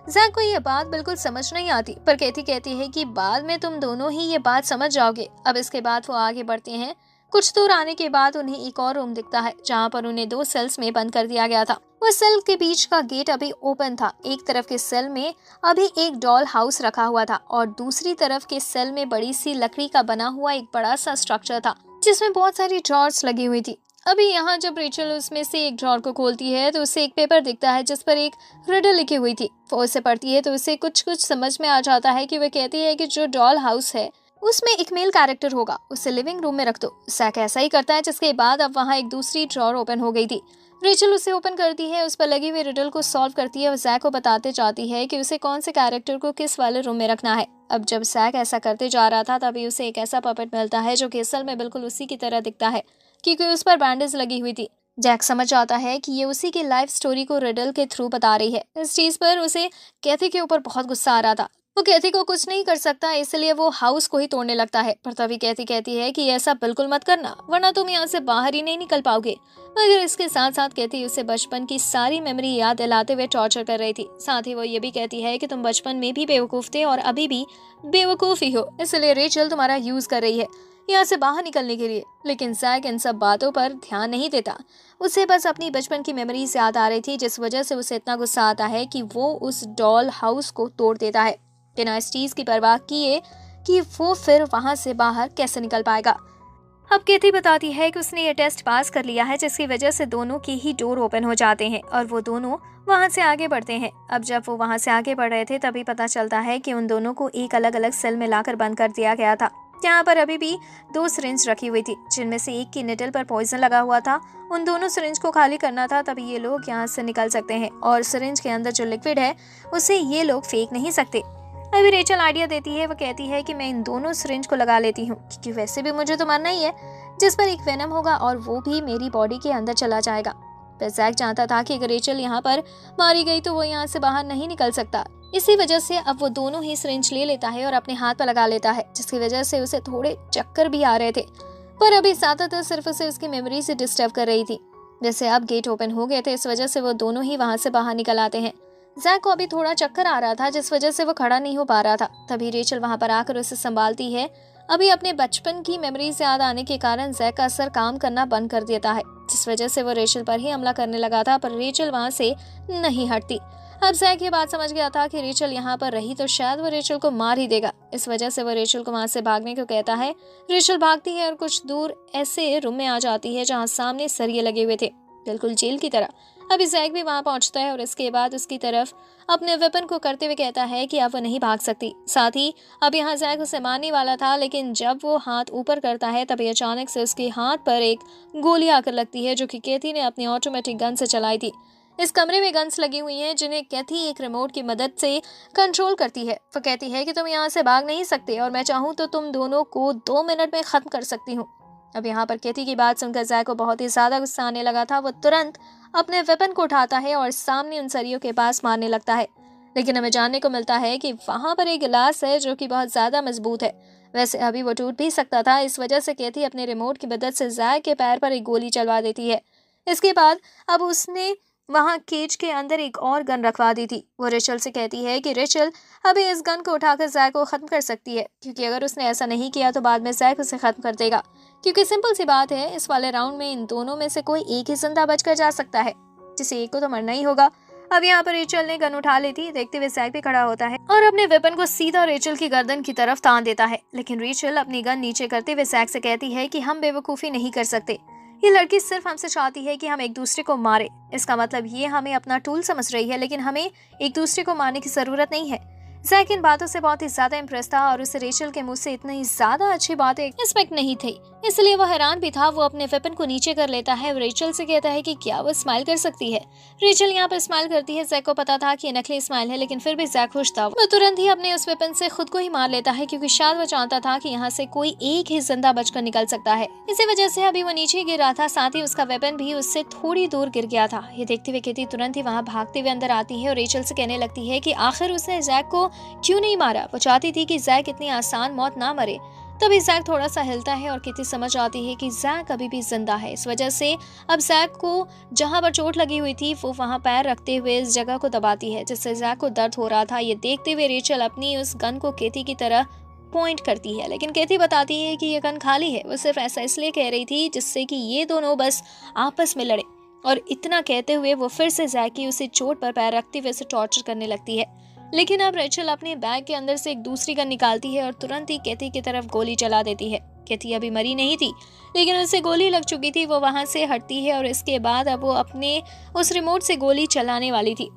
[SPEAKER 1] जैक को ये बात बिल्कुल समझ नहीं आती, पर कैथी कहती है कि बाद में तुम दोनों ही ये बात समझ जाओगे। अब इसके बाद वो आगे बढ़ते हैं। कुछ दूर आने के बाद उन्हें एक और रूम दिखता है जहाँ पर उन्हें 2 सेल्स में बंद कर दिया गया था। वो सेल के बीच का गेट अभी ओपन था। एक तरफ के सेल में अभी एक डॉल हाउस रखा हुआ था और दूसरी तरफ के सेल में बड़ी सी लकड़ी का बना हुआ एक बड़ा सा स्ट्रक्चर था जिसमें बहुत सारी ड्रॉर्स लगी हुई थी। अभी यहाँ जब रेचल उसमें से एक ड्रॉर को खोलती है तो उसे एक पेपर दिखता है जिस पर एक रिडल लिखी हुई थी। वो उसे पढ़ती है तो उसे कुछ समझ में आ जाता है कि वह कहती है कि जो डॉल हाउस है उसमें एक मेल कैरेक्टर होगा, उसे लिविंग रूम में रख दो। जैक ऐसा ही करता है, जिसके बाद अब वहाँ एक दूसरी ड्रॉर ओपन हो गई थी। रेचल उसे ओपन करती है, उस पर लगी हुई रिडल को सॉल्व करती है और जैक को बताते जाती है कि उसे कौन से कैरेक्टर को किस वाले रूम में रखना है। अब जब जैक ऐसा करते जा रहा था तभी उसे एक ऐसा पपेट मिलता है जो कि असल में बिल्कुल उसी की तरह दिखता है, क्योंकि उस पर बैंडेज लगी हुई थी। जैक समझ जाता है कि ये उसी की लाइफ स्टोरी को रिडल के थ्रू बता रही है। इस चीज पर उसे कैथी के ऊपर बहुत गुस्सा आ रहा था, वो कैथी को कुछ नहीं कर सकता, इसलिए वो हाउस को ही तोड़ने लगता है। पर तभी कैथी कहती है कि ऐसा बिल्कुल मत करना, वरना तुम यहाँ से बाहर ही नहीं निकल पाओगे। मगर इसके साथ साथ कैथी उसे बचपन की सारी मेमोरी याद दिलाते हुए टॉर्चर कर रही थी। साथ ही वो ये भी कहती है कि तुम बचपन में भी बेवकूफ थे और अभी भी बेवकूफ ही हो, इसलिए रेचल तुम्हारा यूज कर रही है यहाँ से बाहर निकलने के लिए। लेकिन जैक इन सब बातों पर ध्यान नहीं देता। उसे बस अपनी बचपन की मेमोरीज याद आ रही थी, जिस वजह से उसे इतना गुस्सा आता है कि वो उस डॉल हाउस को तोड़ देता है, बिना इस चीज की परवाह किए कि वो फिर वहां से बाहर कैसे निकल पाएगा। अब कैथी बताती है कि उसने ये टेस्ट पास कर लिया है, जिसकी वजह से दोनों के ही डोर ओपन हो जाते हैं और वो दोनों वहां से आगे बढ़ते हैं। अब जब वो वहां से आगे बढ़ रहे थे तभी पता चलता है कि उन दोनों को एक अलग अलग सेल में लाकर बंद कर दिया गया था। यहाँ पर अभी भी 2 सिरिंज रखी हुई थी, जिनमें से एक की निडल पर पॉइजन लगा हुआ था। उन दोनों सिरिंज को खाली करना था, तभी ये लोग यहाँ से निकल सकते हैं और सिरिंज के अंदर जो लिक्विड है उसे ये लोग फेंक नहीं सकते। अभी रेचल आइडिया देती है, वो कहती है कि मैं इन दोनों सिरिंज को लगा लेती हूँ, क्योंकि वैसे भी मुझे तो मरना ही है, जिस पर एक वेनम होगा और वो भी मेरी बॉडी के अंदर चला जाएगा। पर जैक जानता था कि अगर रेचल यहाँ पर मारी गई तो वो यहाँ से बाहर नहीं निकल सकता। इसी वजह से अब वो दोनों ही सिरिंज ले लेता है और अपने हाथ पर लगा लेता है, जिसकी वजह से उसे थोड़े चक्कर भी आ रहे थे। पर अभी ज्यादातर सिर्फ उसे उसकी मेमोरी से डिस्टर्ब कर रही थी। जैसे अब गेट ओपन हो गए थे, इस वजह से वो दोनों ही वहां से बाहर निकल आते हैं। जैक को अभी थोड़ा चक्कर आ रहा था, जिस वजह से वो खड़ा नहीं हो पा रहा था। तभी रेचल वहां पर आकर उसे संभालती है। अभी अपने बचपन की मेमोरीज याद आने के कारण जैक का असर काम करना बंद कर देता है, जिस वजह से वो रेचल पर ही हमला करने लगा था, पर रेचल वहां से नहीं हटती। अब जैक ये बात समझ गया था कि रेचल यहाँ पर रही तो शायद वो रेचल को मार ही देगा। इस वजह से वो रेचल को वहां से भागने को कहता है। रेचल भागती है और कुछ दूर ऐसे रूम में आ जाती है जहाँ सामने सरिये लगे हुए थे, बिल्कुल जेल की तरह। अभी जैक भी वहां पहुंचता है और इसके बाद उसकी तरफ अपने वेपन को करते हुए कहता है कि अब वो नहीं भाग सकती। साथ ही अब यहाँ जैक उसे मारने वाला था, लेकिन जब वो हाथ ऊपर करता है तभी अचानक से उसके हाथ पर एक गोली आकर लगती है, जो कि कैथी ने अपनी ऑटोमेटिक गन से चलाई थी। इस कमरे में गन्स लगी हुई हैं, जिन्हें कैथी एक रिमोट की मदद से कंट्रोल करती है। वो कहती है कि तुम यहाँ से भाग नहीं सकते और मैं चाहूँ तो तुम दोनों को 2 मिनट में खत्म कर सकती हूँ। अब यहाँ पर कैथी की बात सुनकर जैक को बहुत ही ज्यादा गुस्सा आने लगा था। वो तुरंत अपने वेपन को उठाता है और सामने उन सरियों के पास मारने लगता है, लेकिन हमें जानने को मिलता है कि वहां पर एक गिलास है जो कि बहुत ज्यादा मजबूत है। वैसे अभी वो टूट भी सकता था, इस वजह से कैथी अपने रिमोट की मदद से जैक के पैर पर एक गोली चलवा देती है। इसके बाद अब उसने वहां केज के अंदर एक और गन रखवा दी थी। वो रेचल से कहती है कि रेचल अभी इस गन को उठाकर जैक को खत्म कर सकती है, क्योंकि अगर उसने ऐसा नहीं किया तो बाद में जैक उसे खत्म कर देगा। क्योंकि सिंपल सी बात है, इस वाले राउंड में इन दोनों में से कोई एक ही जिंदा बचकर जा सकता है, जिसे एक को तो मरना ही होगा। अब यहाँ पर रेचल ने गन उठा लेती, देखते हुए जैक भी खड़ा होता है और अपने वेपन को सीधा रेचल की गर्दन की तरफ तान देता है। लेकिन रेचल अपनी गन नीचे करते हुए जैक से कहती है कि हम बेवकूफी नहीं कर सकते। ये लड़की सिर्फ हमसे चाहती है कि हम एक दूसरे को मारे। इसका मतलब ये हमें अपना टूल समझ रही है, लेकिन हमें एक दूसरे को मारने की जरूरत नहीं है। जैक इन बातों से बहुत ही ज्यादा इम्प्रेस था और उसे रेचल के मुंह से इतनी ज्यादा अच्छी बातें एक्सपेक्ट नहीं थी, इसलिए वो हैरान भी था। वो अपने वेपन को नीचे कर लेता है और रेचल से कहता है कि क्या वो स्माइल कर सकती है। रेचल यहाँ पर स्माइल करती है। जैक को पता था कि ये नकली स्माइल है, लेकिन फिर भी जैक खुश था। वो तुरंत ही अपने उस वेपन से खुद को ही मार लेता है, क्योंकि शायद वो चाहता था कि यहाँ से कोई एक ही जिंदा बचकर निकल सकता है। इसी वजह से अभी वो नीचे गिर रहा था, साथ ही उसका वेपन भी उससे थोड़ी दूर गिर गया था। ये देखते हुए कैथी तुरंत ही वहाँ भागते हुए अंदर आती है और रेचल से कहने लगती है कि आखिर उसने जैक को क्यों नहीं मारा। वो चाहती थी कि जैक इतनी आसान मौत ना मरे। तभी जैक थोड़ा सा हिलता है और कैथी समझ आती है कि जैक अभी भी जिंदा है। इस वजह से अब जैक को जहां पर चोट लगी हुई थी वो वहां पैर रखते हुए इस जगह को दबाती है, जिससे जैक को दर्द हो रहा था। ये देखते हुए रेचल अपनी उस गन को कैथी की तरह पॉइंट करती है, लेकिन कैथी बताती है कि ये गन खाली है। वो सिर्फ ऐसा इसलिए कह रही थी जिससे कि ये दोनों बस आपस में लड़े। और इतना कहते हुए वो फिर से जैक की उसे चोट पर पैर रखते हुए उसे टॉर्चर करने लगती है। लेकिन अब रेचल अपने बैग के अंदर से एक दूसरी गन निकालती है और तुरंत ही कैथी की तरफ गोली चला देती है। कैथी अभी मरी नहीं थी, लेकिन उसे गोली लग चुकी थी। वो वहां से हटती है और इसके बाद अब वो अपने उस रिमोट से गोली चलाने वाली थी,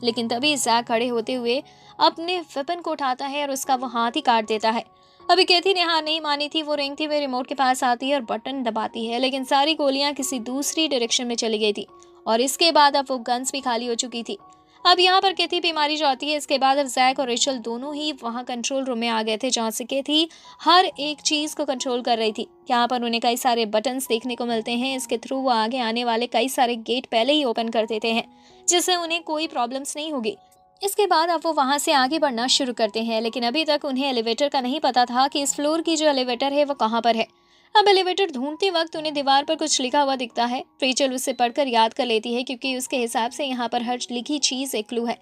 [SPEAKER 1] लेकिन तभी जैक खड़े होते हुए अपने वेपन को उठाता है और उसका वो हाथ ही काट देता है। अभी कैथी ने हार नहीं मानी थी। वो रेंगते हुए रिमोट के पास आती है और बटन दबाती है, लेकिन सारी गोलियां किसी दूसरी डायरेक्शन में चली गई थी और इसके बाद अब वो गन्स भी खाली हो चुकी थी। अब यहाँ पर कैथी भी मारी जाती है। इसके बाद अब जैक और रेचल दोनों ही वहाँ कंट्रोल रूम में आ गए थे, जहाँ से कैथी हर एक चीज को कंट्रोल कर रही थी। यहाँ पर उन्हें कई सारे बटन्स देखने को मिलते हैं। इसके थ्रू वो आगे आने वाले कई सारे गेट पहले ही ओपन कर देते हैं, जिससे उन्हें कोई प्रॉब्लम्स नहीं होगी। इसके बाद अब वो वहां से आगे बढ़ना शुरू करते हैं, लेकिन अभी तक उन्हें एलिवेटर का नहीं पता था कि इस फ्लोर की जो एलिवेटर है वो कहाँ पर है। अब एलिवेटर ढूंढते वक्त उन्हें दीवार पर कुछ लिखा हुआ दिखता है। रेचल उसे पढ़कर याद कर लेती है क्योंकि उसके हिसाब से यहाँ पर हर लिखी चीज एक क्लू है।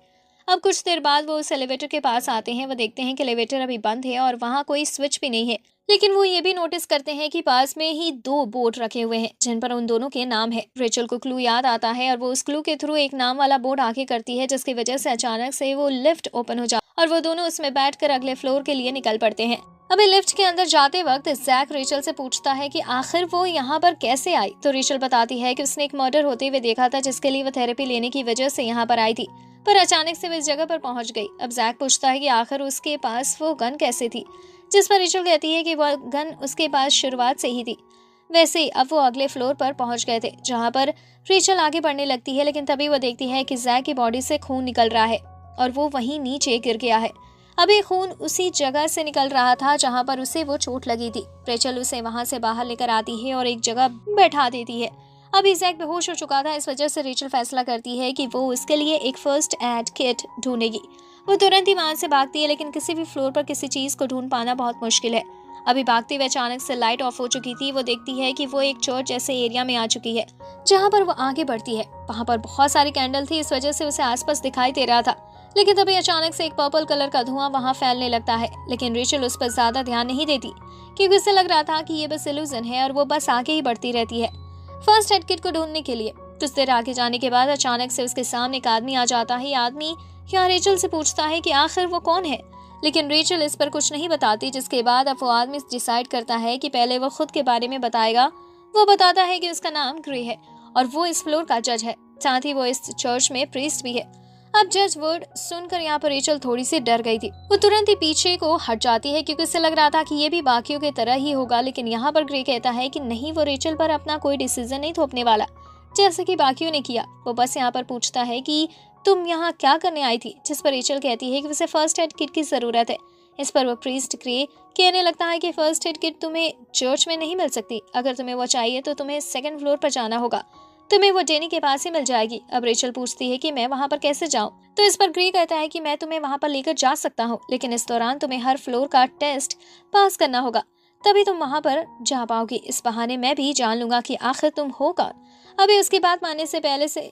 [SPEAKER 1] अब कुछ देर बाद वो उस एलिवेटर के पास आते हैं। वो देखते हैं कि एलिवेटर अभी बंद है और वहाँ कोई स्विच भी नहीं है, लेकिन वो ये भी नोटिस करते हैं कि पास में ही दो बोर्ड रखे हुए हैं जिन पर उन दोनों के नाम है। रेचल को क्लू याद आता है और वो उस क्लू के थ्रू एक नाम वाला बोर्ड आगे करती है, जिसकी वजह से अचानक से वो लिफ्ट ओपन हो जाती और वो दोनों उसमें बैठकर अगले फ्लोर के लिए निकल पड़ते हैं। अभी लिफ्ट के अंदर जाते वक्त जैक रेचल से पूछता है कि आखिर वो यहाँ पर कैसे आई, तो रेचल बताती है कि उसने एक मर्डर होते हुए देखा था जिसके लिए वो थेरेपी लेने की वजह से यहाँ पर आई थी, पर अचानक से वो इस जगह पर पहुंच गई। अब जैक पूछता है कि आखिर उसके पास वो गन कैसे थी, जिस पर रेचल कहती है कि वह गन उसके पास शुरुआत से ही थी। वैसे ही अब वो अगले फ्लोर पर पहुंच गए थे जहां पर रेचल आगे बढ़ने लगती है, लेकिन तभी वो देखती है कि जैक की बॉडी से खून निकल रहा है और वो वहीं नीचे गिर गया है। अभी खून उसी जगह से निकल रहा था जहां पर उसे वो चोट लगी थी। रेचल उसे वहां से बाहर लेकर आती है और एक जगह बैठा देती है। अभी जैक बेहोश हो चुका था, इस वजह से रेचल फैसला करती है कि वो उसके लिए एक फर्स्ट एड किट ढूंढेगी। वो तुरंत ही वहां से भागती है, लेकिन किसी भी फ्लोर पर किसी चीज को ढूंढ पाना बहुत मुश्किल है। अभी भागते हुए अचानक से लाइट ऑफ हो चुकी थी। वो देखती है कि वो एक चर्च जैसे एरिया में आ चुकी है। जहां पर वो आगे बढ़ती है वहां पर बहुत सारी कैंडल थी, इस वजह से उसे आसपास दिखाई दे रहा था, लेकिन तभी अचानक से एक पर्पल कलर का धुआं वहां फैलने लगता है। लेकिन रेचल उस पर ज्यादा ध्यान नहीं देती क्योंकि उसे लग रहा था कि ये बस इल्यूजन है और वो बस आगे ही बढ़ती रहती है फर्स्ट एड किट को ढूंढने के लिए। कुछ देर आगे जाने के बाद अचानक से उसके सामने एक आदमी आ जाता है। आदमी यहाँ रेचल से पूछता है कि आखिर वो कौन है, लेकिन रेचल इस पर कुछ नहीं बताती, जिसके बाद अब वो आदमी डिसाइड करता है कि पहले वो खुद के बारे में बताएगा। वो बताता है कि उसका नाम ग्रे है और वो इस फ्लोर का जज है, साथ ही वो इस चर्च में प्रीस्ट भी है। अब जज वर्ड सुनकर यहाँ पर रेचल थोड़ी सी डर गई थी। वो तुरंत ही पीछे को हट जाती है क्योंकि उसे लग रहा था कि ये भी बाकियों की तरह ही होगा, लेकिन यहाँ पर ग्रे कहता है कि नहीं, वो रेचल पर अपना कोई डिसीजन नहीं थोपने वाला जैसे कि बाकियों ने किया। वो बस यहाँ पर पूछता है कि तुम यहाँ क्या करने आई थी, जिस पर रेचल कहती है कि उसे फर्स्ट एड किट की जरूरत है। इस पर वो प्रीस्ट ग्रे कहने लगता है कि फर्स्ट एड किट तुम्हें चर्च में नहीं मिल सकती, अगर तुम्हें वो चाहिए तो तुम्हें सेकंड फ्लोर पर जाना होगा, तुम्हें वो डेनी के पास ही मिल जाएगी। अब रेचल पूछती है कि मैं वहां पर कैसे जाऊं, तो इस पर ग्रे कहता है कि मैं तुम्हें वहां पर लेकर जा सकता हूं, लेकिन इस दौरान तुम्हें हर फ्लोर का टेस्ट पास करना होगा, तभी तुम वहां पर जा पाओगी। इस बहाने मैं भी जान लूंगा कि आखिर तुम हो कौन। अभी उसकी बात मानने से पहले से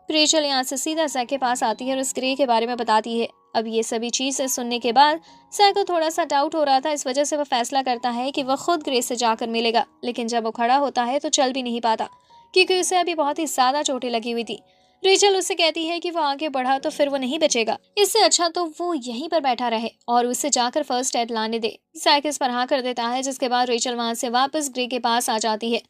[SPEAKER 1] रेचल यहाँ से सीधा जैक के पास आती है और उस ग्रे के बारे में बताती है। अब ये सभी चीजें सुनने के बाद जैक को थोड़ा सा डाउट हो रहा था, इस वजह से वो फैसला करता है कि वह खुद ग्रे से जाकर मिलेगा, लेकिन जब वो खड़ा होता है तो चल भी नहीं पाता क्योंकि उसे अभी बहुत ही ज्यादा चोटें लगी हुई थी। रेचल उससे कहती है कि वो आगे बढ़ा तो फिर वो नहीं बचेगा, इससे अच्छा तो वो यहीं पर बैठा रहे और उससे जाकर फर्स्ट एड लाने दे। जैक इस पर हाँ कर देता है, जिसके बाद रेचल वहां से वापस ग्रे के पास आ जाती है।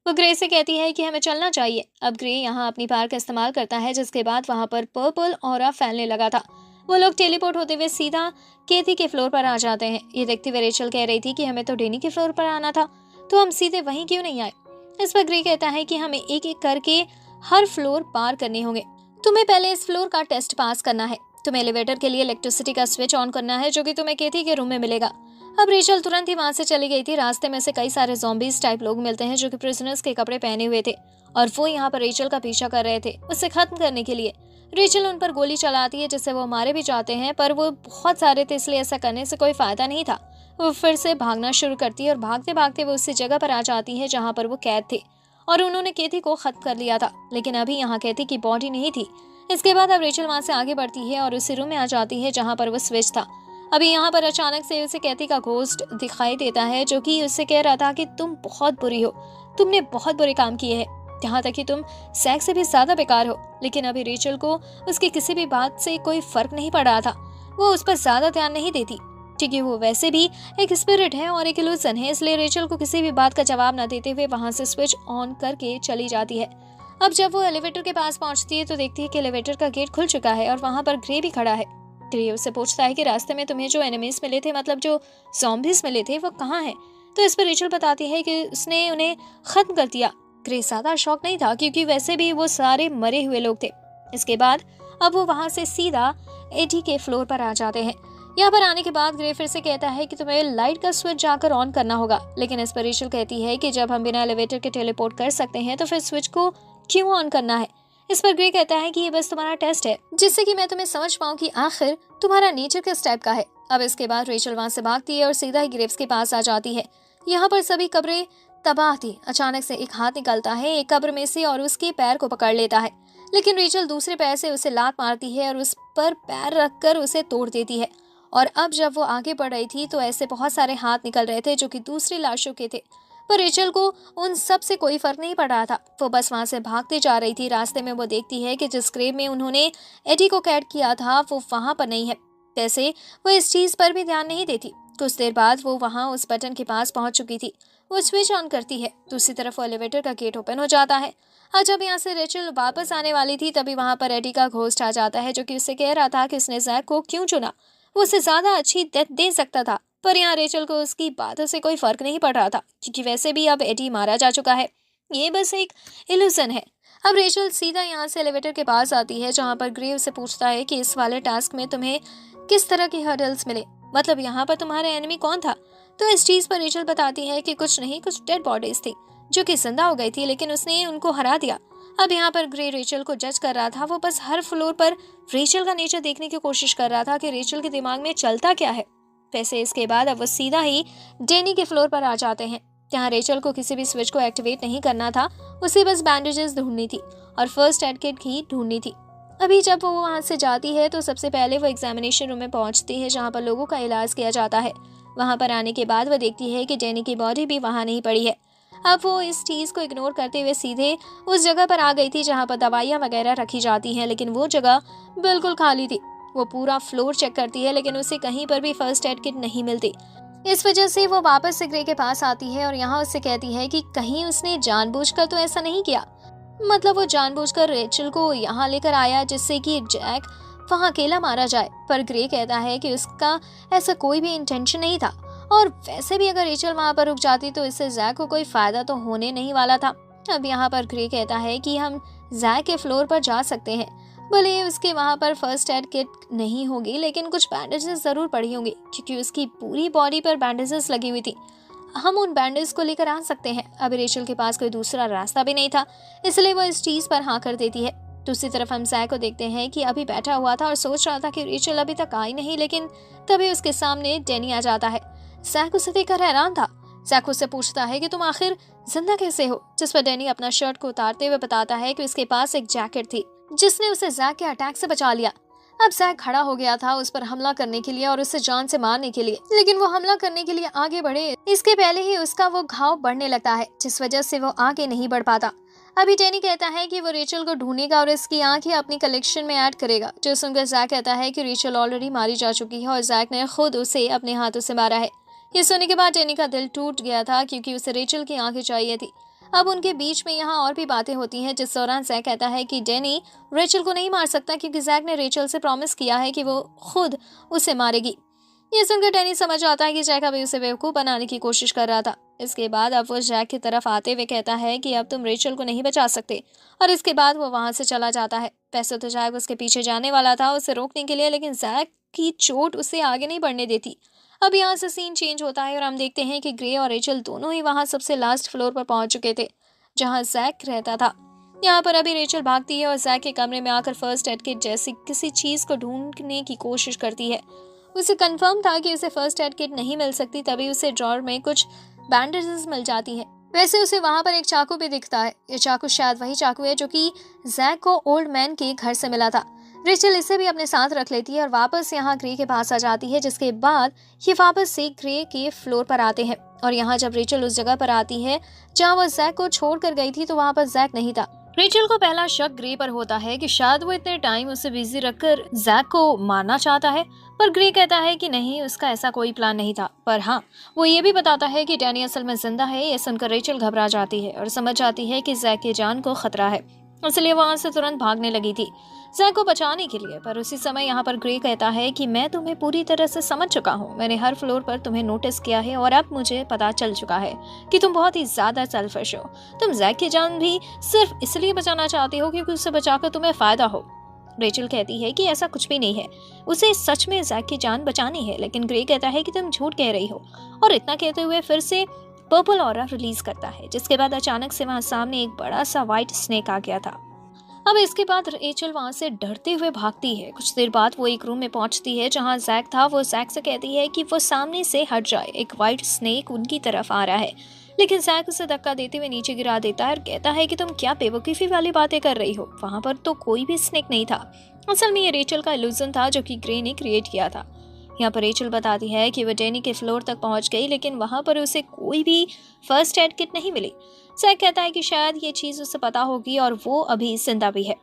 [SPEAKER 1] वो ग्रे से कहती है कि हमें चलना चाहिए। अब ग्रे यहाँ अपनी पावर का इस्तेमाल करता है, जिसके बाद वहां पर पर्पल ऑरा फैलने लगा था। वो लोग टेलीपोर्ट होते हुए सीधा केथी के फ्लोर पर आ जाते हैं। ये देखते हुए रेचल कह रही थी कि हमें तो डेनी के फ्लोर पर आना था, तो हम सीधे वहीं क्यों नहीं आए। इस पर ग्रे कहता है कि हमें एक एक करके हर फ्लोर पार करने होंगे। तुम्हें पहले इस फ्लोर का टेस्ट पास करना है। तुम्हें एलिवेटर के लिए इलेक्ट्रिसिटी का स्विच ऑन करना है, जो कि तुम्हें केथी के रूम में मिलेगा। अब रेचल तुरंत ही वहां से चली गई थी। रास्ते में से कई सारे ज़ॉम्बीज टाइप लोग मिलते हैं जो कि प्रिजनर्स के कपड़े पहने हुए थे और वो यहाँ पर रेचल का पीछा कर रहे थे उसे खत्म करने के लिए। रेचल उन पर गोली चलाती है जिससे वो मारे भी जाते हैं, पर वो बहुत सारे थे इसलिए ऐसा करने से कोई फायदा नहीं था। वो फिर से भागना शुरू करती है और भागते भागते वो उसी जगह पर आ जाती है जहाँ पर वो कैद थे और उन्होंने केथी को खत्म कर लिया था, लेकिन अभी यहाँ केथी की बॉडी नहीं थी। इसके बाद अब रेचल वहां से आगे बढ़ती है और उसी रूम में आ जाती है जहाँ पर वो स्विच था। अभी यहाँ पर अचानक से उसे केथी का घोस्ट दिखाई देता है, जो कि उससे कह रहा था कि तुम बहुत बुरी हो, तुमने बहुत बुरे काम किए हैं, यहाँ तक कि तुम जैक से भी ज्यादा बेकार हो। लेकिन अभी रेचल को उसकी किसी भी बात से कोई फर्क नहीं पड़ रहा था। वो उस पर ज्यादा ध्यान नहीं देती क्योंकि वो वैसे भी एक स्पिरिट है और एक इल्यूजन है, इसलिए रेचल को किसी भी बात का जवाब न देते हुए वहां से स्विच ऑन करके चली जाती है। अब जब वो एलिवेटर के पास पहुंचती है तो देखती है कि एलिवेटर का गेट खुल चुका है और वहां पर ग्रे भी खड़ा है। ग्रे उससे पूछता है कि रास्ते में तुम्हें जो एनिमीज मिले थे, मतलब जो ज़ॉम्बीज मिले थे, वो कहाँ हैं। तो इस पर रेचल बताती है कि उसने उन्हें खत्म कर दिया। ग्रे ज्यादा शौक नहीं था क्योंकि वैसे भी वो सारे मरे हुए लोग थे। इसके बाद अब वो वहां से सीधा एडी के फ्लोर पर आ जाते हैं। यहाँ पर आने के बाद ग्रे फिर से कहता है कि तुम्हें लाइट का स्विच जाकर ऑन करना होगा, लेकिन इस पर रेचल कहती है कि जब हम बिना एलिवेटर के टेलीपोर्ट कर सकते हैं तो फिर स्विच को क्यों ऑन करना है। इस पर ग्रे कहता है कि ये बस तुम्हारा टेस्ट है, जिससे कि मैं तुम्हें समझ पाऊं कि आखिर तुम्हारा नेचर किस टाइप का है। अब इसके बाद रेचल वहां से भागती है और सीधा ही ग्रेव्स के पास आ जाती है। यहाँ पर सभी कब्रें तबाह थी। अचानक से एक हाथ निकलता है एक कब्र में से और उसके पैर को पकड़ लेता है, लेकिन रेचल दूसरे पैर से उसे लात मारती है और उस पर पैर रखकर उसे तोड़ देती है। और अब जब वो आगे बढ़ रही थी तो ऐसे बहुत सारे हाथ निकल रहे थे जो कि दूसरी लाशों के थे, पर रेचल को उन सब से कोई फर्क नहीं पड़ रहा था। वो बस वहां से भागते जा रही थी। रास्ते में वो देखती है कि जिस ग्रेव में उन्होंने एडी को कैद किया था वो वहां पर नहीं है। जैसे वो इस चीज पर भी ध्यान नहीं देती। कुछ देर बाद वो वहां उस बटन के पास पहुंच चुकी थी। वो स्विच ऑन करती है। दूसरी तरफ वो एलिवेटर का गेट ओपन हो जाता है। आज जब यहाँ से रेचल वापस आने वाली थी तभी वहां पर एडी का घोस्ट आ जाता है, जो कि उससे कह रहा था कि उसने जैक को क्यों चुना, वो उससे ज्यादा अच्छी डेथ दे सकता था। पर यहाँ रेचल को उसकी बातों से कोई फर्क नहीं पड़ रहा था, क्योंकि वैसे भी अब एडी मारा जा चुका है। ये बस एक इल्यूजन है। अब रेचल सीधा यहाँ से एलिवेटर के पास आती है, जहाँ पर ग्रे उसे पूछता है कि इस वाले टास्क में तुम्हें किस तरह की हर्डल्स मिले, मतलब यहाँ पर तुम्हारा एनिमी कौन था। तो इस चीज पर रेचल बताती है कि कुछ नहीं, कुछ डेड बॉडीज थी जो कि जिंदा हो गई थी, लेकिन उसने उनको हरा दिया। अब यहाँ पर ग्रे रेचल को जज कर रहा था। वो बस हर फ्लोर पर रेचल का नेचर देखने की कोशिश कर रहा था कि रेचल के दिमाग में चलता क्या है। वैसे इसके बाद अब वो सीधा ही डेनी के फ्लोर पर आ जाते हैं। यहाँ रेचल को किसी भी स्विच को एक्टिवेट नहीं करना था, उसे बस बैंडेजेस ढूंढनी थी और फर्स्ट एड किट ही ढूंढनी थी। अभी जब वो वहां से जाती है तो सबसे पहले वो एग्जामिनेशन रूम में पहुंचती है, जहाँ पर लोगों का इलाज किया जाता है। वहां पर आने के बाद वो देखती है कि डेनी की बॉडी भी वहां नहीं पड़ी है। अब वो इस चीज को इग्नोर करते हुए सीधे उस जगह पर आ गई थी जहाँ पर दवाइयाँ वगैरह रखी जाती हैं, लेकिन वो जगह बिल्कुल खाली थी। वो पूरा फ्लोर चेक करती है, लेकिन उसे कहीं पर भी फर्स्ट एड किट नहीं मिलती। इस वजह से वो वापस से ग्रे के पास आती है और यहाँ उससे कहती है कि कहीं उसने जानबूझकर तो ऐसा नहीं किया, मतलब वो जानबूझकर रेचल को यहाँ लेकर आया जिससे कि जैक वहाँ अकेला मारा जाए। पर ग्रे कहता है कि उसका ऐसा कोई भी इंटेंशन नहीं था, और वैसे भी अगर रेचल वहाँ पर रुक जाती तो इससे जैक को कोई फायदा तो होने नहीं वाला था। अब यहाँ पर ग्रे कहता है कि हम जैक के फ्लोर पर जा सकते हैं, भले उसके वहाँ पर फर्स्ट एड किट नहीं होगी, लेकिन कुछ बैंडेजेस जरूर पड़ी होंगी, क्योंकि उसकी पूरी बॉडी पर बैंडेजेस लगी हुई थी। हम उन बैंडेज को लेकर आ सकते हैं। अभी रेचल के पास कोई दूसरा रास्ता भी नहीं था, इसलिए वो इस चीज पर हाँ कर देती है। दूसरी तरफ हम जैक को देखते हैं कि अभी बैठा हुआ था और सोच रहा था कि रेचल अभी तक आई नहीं, लेकिन तभी उसके सामने डेनी आ जाता है। जैक उसे देखकर हैरान था। जैक उससे पूछता है कि तुम आखिर जिंदा कैसे हो, जिस पर डेनी अपना शर्ट को उतारते हुए बताता है कि उसके पास एक जैकेट थी जिसने उसे जैक के अटैक से बचा लिया। अब जैक खड़ा हो गया था उस पर हमला करने के लिए और उसे जान से मारने के लिए, लेकिन वो हमला करने के लिए आगे बढ़े इसके पहले ही उसका वो घाव बढ़ने लगता है, जिस वजह से वो आगे नहीं बढ़ पाता। अभी डेनी कहता है कि वो रेचल को ढूंढेगा और इसकी आंखें अपनी कलेक्शन में ऐड करेगा, जो सुनकर जैक कहता है कि रेचल ऑलरेडी मारी जा चुकी है और जैक ने खुद उसे अपने हाथों से मारा है। ये सुनने के बाद डेनी का दिल टूट गया था, क्योंकि उसे रेचल की आंखें चाहिए थी। अब उनके बीच में यहाँ और भी बातें होती हैं, जिस दौरान जैक कहता है कि डेनी रेचल को नहीं मार सकता, क्योंकि जैक ने रेचल से प्रॉमिस किया है कि वो खुद उसे मारेगी। ये सुनकर डेनी समझ आता है कि जैक अभी उसे बेवकूफ़ बनाने की कोशिश कर रहा था। इसके बाद अब वो जैक की तरफ आते हुए कहता है कि अब तुम रेचल को नहीं बचा सकते, और इसके बाद वो वहां से चला जाता है। वैसे तो जैक उसके पीछे जाने वाला था उसे रोकने के लिए, लेकिन जैक की चोट उसे आगे नहीं बढ़ने देती। अब यहाँ से सीन चेंज होता है और हम देखते हैं कि ग्रे और रेचल दोनों ही वहां सबसे लास्ट फ्लोर पर पहुंच चुके थे, जहां जैक रहता था। यहाँ पर अभी रेचल भागती है और जैक के कमरे में आकर फर्स्ट एड किट जैसी किसी चीज को ढूंढने की कोशिश करती है। उसे कंफर्म था कि उसे फर्स्ट एड किट नहीं मिल सकती, तभी उसे ड्रॉर में कुछ बैंडेजेस मिल जाती हैं। वैसे उसे वहां पर एक चाकू भी दिखता है। ये चाकू शायद वही चाकू है जो कि जैक को ओल्ड मैन के घर से मिला था। रेचल इसे भी अपने साथ रख लेती है और वापस यहाँ ग्रे के पास आ जाती है, जिसके बाद ये वापस से ग्रे के फ्लोर पर आते हैं। और यहाँ जब रेचल उस जगह पर आती है जहाँ वो जैक को छोड़ कर गई थी, तो वहाँ पर जैक नहीं था। रेचल को पहला शक ग्रे पर होता है कि शायद वो इतने टाइम उसे बिजी रखकर जैक को मारना चाहता है, पर ग्रे कहता है कि नहीं, उसका ऐसा कोई प्लान नहीं था। पर हाँ, वो ये भी बताता है कि डैनी असल में जिंदा है। ये सुनकर रेचल घबरा जाती है और समझ जाती है कि जैक की जान को खतरा है, इसलिए वहां से तुरंत भागने लगी थी जैक को बचाने के लिए। पर उसी समय यहाँ पर ग्रे कहता है कि मैं तुम्हें पूरी तरह से समझ चुका हूँ, मैंने हर फ्लोर पर तुम्हें नोटिस किया है और अब मुझे पता चल चुका है कि तुम बहुत ही ज्यादा सेल्फिश हो। तुम जैक की जान भी सिर्फ इसलिए बचाना चाहती हो क्योंकि उससे बचाकर तुम्हें फायदा हो। रेचल कहती है कि ऐसा कुछ भी नहीं है, उसे सच में जैक की जान बचानी है। लेकिन ग्रे कहता है कि तुम झूठ कह रही हो, और इतना कहते हुए फिर से पर्पल ऑरा रिलीज करता है, जिसके बाद अचानक से वहां सामने एक बड़ा सा व्हाइट स्नेक आ गया था। अब इसके बाद रेचल वहां से डरते हुए भागती है। कुछ देर बाद वो एक रूम में पहुंचती है जहां जैक था। वो जैक से कहती है कि वो सामने से हट जाए, एक व्हाइट स्नेक उनकी तरफ आ रहा है। लेकिन जैक उसे धक्का देते हुए नीचे गिरा देता है और कहता है कि तुम क्या बेवकूफ़ी वाली बातें कर रही हो, वहां पर तो कोई भी स्नेक नहीं था। असल में ये रेचल का इल्यूजन था जो कि ग्रे ने क्रिएट किया था। यहाँ पर रेचल बताती है कि वो डेनी के फ्लोर तक पहुंच गई, लेकिन वहां पर उसे कोई भी फर्स्ट एड किट नहीं मिली। जैक कहता है कि शायद ये चीज़ उसे पता होगी और वो अभी जिंदा भी है।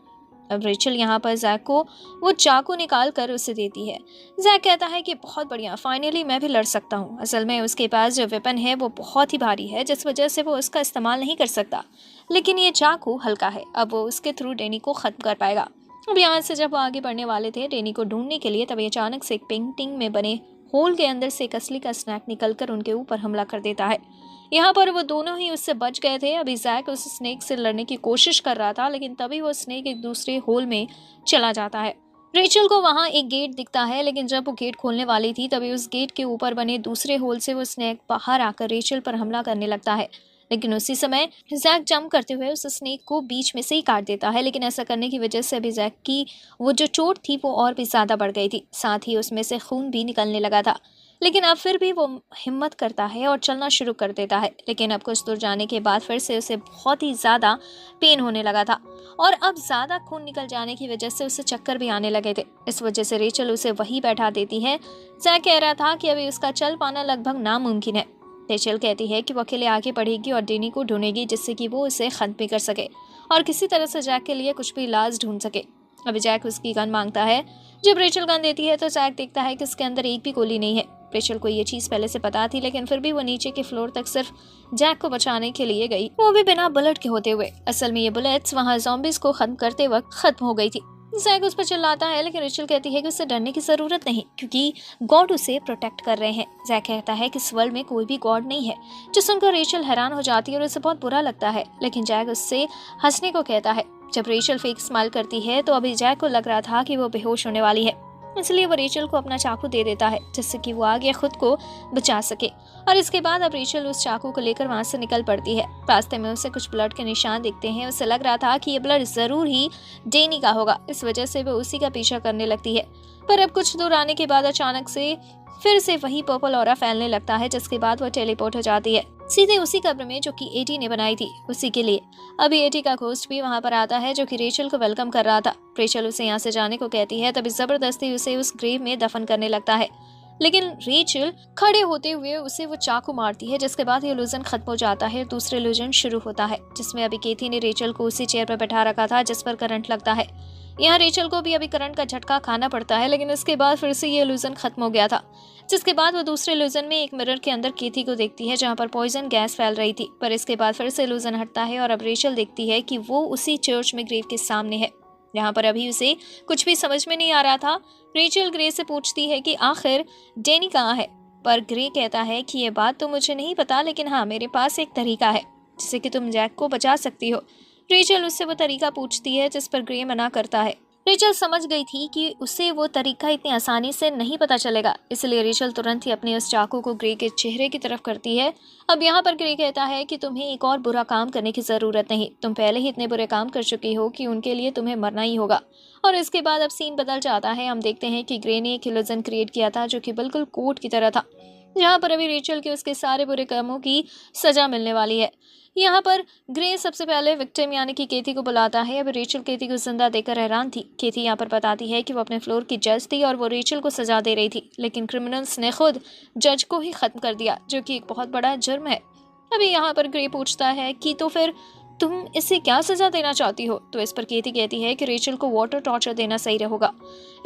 [SPEAKER 1] अब रेचल यहाँ पर जैक को वो चाकू निकाल कर उसे देती है। जैक कहता है कि बहुत बढ़िया, फाइनली मैं भी लड़ सकता हूँ। असल में उसके पास जो वेपन है वो बहुत ही भारी है, जिस वजह से वो उसका इस्तेमाल नहीं कर सकता, लेकिन ये चाकू हल्का है। अब वो उसके थ्रू डेनी को ख़त्म कर पाएगा। अब यहाँ से जब वो आगे बढ़ने वाले थे डेनी को ढूंढने के लिए, तभी अचानक से एक पेंटिंग में बने होल के अंदर से एक असली का स्नैक निकलकर उनके ऊपर हमला कर देता है। यहाँ पर वो दोनों ही उससे बच गए थे। अभी जैक उस स्नेक से लड़ने की कोशिश कर रहा था, लेकिन तभी वो स्नेक एक दूसरे होल में चला जाता है। रेचल को वहां एक गेट दिखता है, लेकिन जब वो गेट खोलने वाली थी तभी उस गेट के ऊपर बने दूसरे होल से वो स्नेक बाहर आकर रेचल पर हमला करने लगता है। लेकिन उसी समय जैक जंप करते हुए उस स्नेक को बीच में से ही काट देता है। लेकिन ऐसा करने की वजह से अभी जैक की वो जो चोट थी वो और भी ज्यादा बढ़ गई थी, साथ ही उसमें से खून भी निकलने लगा था। लेकिन अब फिर भी वो हिम्मत करता है और चलना शुरू कर देता है। लेकिन अब कुछ दूर जाने के बाद फिर से उसे बहुत ही ज़्यादा पेन होने लगा था और अब ज़्यादा खून निकल जाने की वजह से उसे चक्कर भी आने लगे थे। इस वजह से रेचल उसे वहीं बैठा देती है। जैक कह रहा था कि अभी उसका चल पाना लगभग नामुमकिन है। रेचल कहती है कि वो अकेले आगे बढ़ेगी और डेनी को ढूंढेगी, जिससे कि वो उसे खत्म भी कर सके और किसी तरह से जैक के लिए कुछ भी इलाज ढूंढ सके। अभी जैक उसकी गन मांगता है। जब रेचल गन देती है तो जैक देखता है कि उसके अंदर एक भी गोली नहीं है। रेचल को ये चीज पहले से पता थी, लेकिन फिर भी वो नीचे के फ्लोर तक सिर्फ जैक को बचाने के लिए गई, वो भी बिना बुलेट के होते हुए। असल में ये बुलेट्स वहाँ ज़ॉम्बीज़ को खत्म करते वक्त खत्म हो गई थी। जैक उस पर चिल्लाता है, लेकिन रेचल कहती है कि उसे डरने की जरूरत नहीं, क्योंकि गॉड उसे प्रोटेक्ट कर रहे हैं। जैक कहता है कि इस वर्ल्ड में कोई भी गॉड नहीं है, जो सुनकर रेचल हैरान हो जाती है और उसे बहुत बुरा लगता है। लेकिन जैक उससे हंसने को कहता है। जब रेचल फेक स्माइल करती है तो अभी जैक को लग रहा था कि वो बेहोश होने वाली है, इसलिए वो रेचल को अपना चाकू दे देता है, जिससे कि वो आगे खुद को बचा सके। और इसके बाद अब रेचल उस चाकू को लेकर वहां से निकल पड़ती है। रास्ते में उसे कुछ ब्लड के निशान दिखते हैं। उसे लग रहा था कि ये ब्लड जरूर ही डेनी का होगा, इस वजह से वो उसी का पीछा करने लगती है। पर अब कुछ दूर आने के बाद अचानक से फिर से वही पर्पल ऑरा फैलने लगता है, जिसके बाद वो टेलीपोर्ट हो जाती है सीधे उसी कब्र में जो कि एटी ने बनाई थी, उसी के लिए। अभी एटी का घोस्ट भी वहां पर आता है, जो कि रेचल को वेलकम कर रहा था। रेचल उसे यहाँ से जाने को कहती है, तभी जबरदस्ती उसे उस ग्रेव में दफन करने लगता है। लेकिन रेचल खड़े होते हुए उसे वो चाकू मारती है, जिसके बाद ये इल्यूजन खत्म हो जाता है। दूसरा इल्यूजन शुरू होता है, जिसमें अभी केथी ने रेचल को उसी चेयर पर बैठा रखा था जिस पर करंट लगता है। यहाँ रेचल को भी अभी करंट का झटका खाना पड़ता है, लेकिन इसके बाद फिर से ये इल्यूजन खत्म हो गया था, जिसके बाद वो दूसरे इल्यूजन में एक मिरर के अंदर केथी को देखती है, जहाँ पर पॉइजन गैस फैल रही थी। पर इसके बाद फिर से इल्यूजन हटता है और अब रेचल देखती है कि वो उसी चर्च में ग्रेव के सामने है। यहाँ पर अभी उसे कुछ भी समझ में नहीं आ रहा था। रेचल ग्रे से पूछती है कि आखिर डेनी कहाँ है, पर ग्रे कहता है कि ये बात तो मुझे नहीं पता, लेकिन हाँ, मेरे पास एक तरीका है जिससे कि तुम जैक को बचा सकती हो। रेचल उससे वो तरीका पूछती है, जिस पर ग्रे मना करता है। रेचल समझ गई थी कि उसे वो तरीका इतनी आसानी से नहीं पता चलेगा, इसलिए रेचल तुरंत ही अपने उस चाकू को ग्रे के चेहरे की तरफ करती है। अब यहाँ पर ग्रे कहता है कि तुम्हें एक और बुरा काम करने की ज़रूरत नहीं, तुम पहले ही इतने बुरे काम कर चुकी हो कि उनके लिए तुम्हें मरना ही होगा। और इसके बाद अब सीन बदल जाता है। हम देखते हैं कि ग्रे ने एक इल्यूजन क्रिएट किया था, जो कि बिल्कुल कोर्ट की तरह था, जहाँ पर अभी रेचल के उसके सारे बुरे कामों की सजा मिलने वाली है। यहाँ पर ग्रे सबसे पहले विक्टिम यानी कि केथी को बुलाता है। अब रेचल केथी को जिंदा देखकर हैरान थी। केथी यहाँ पर बताती है कि वो अपने फ्लोर की जज थी और वो रेचल को सजा दे रही थी, लेकिन क्रिमिनल्स ने खुद जज को ही खत्म कर दिया, जो कि एक बहुत बड़ा जुर्म है। अभी यहाँ पर ग्रे पूछता है कि तो फिर तुम इसे क्या सजा देना चाहती हो, तो इस पर केथी कहती है कि रेचल को वाटर टॉर्चर देना सही रहेगा।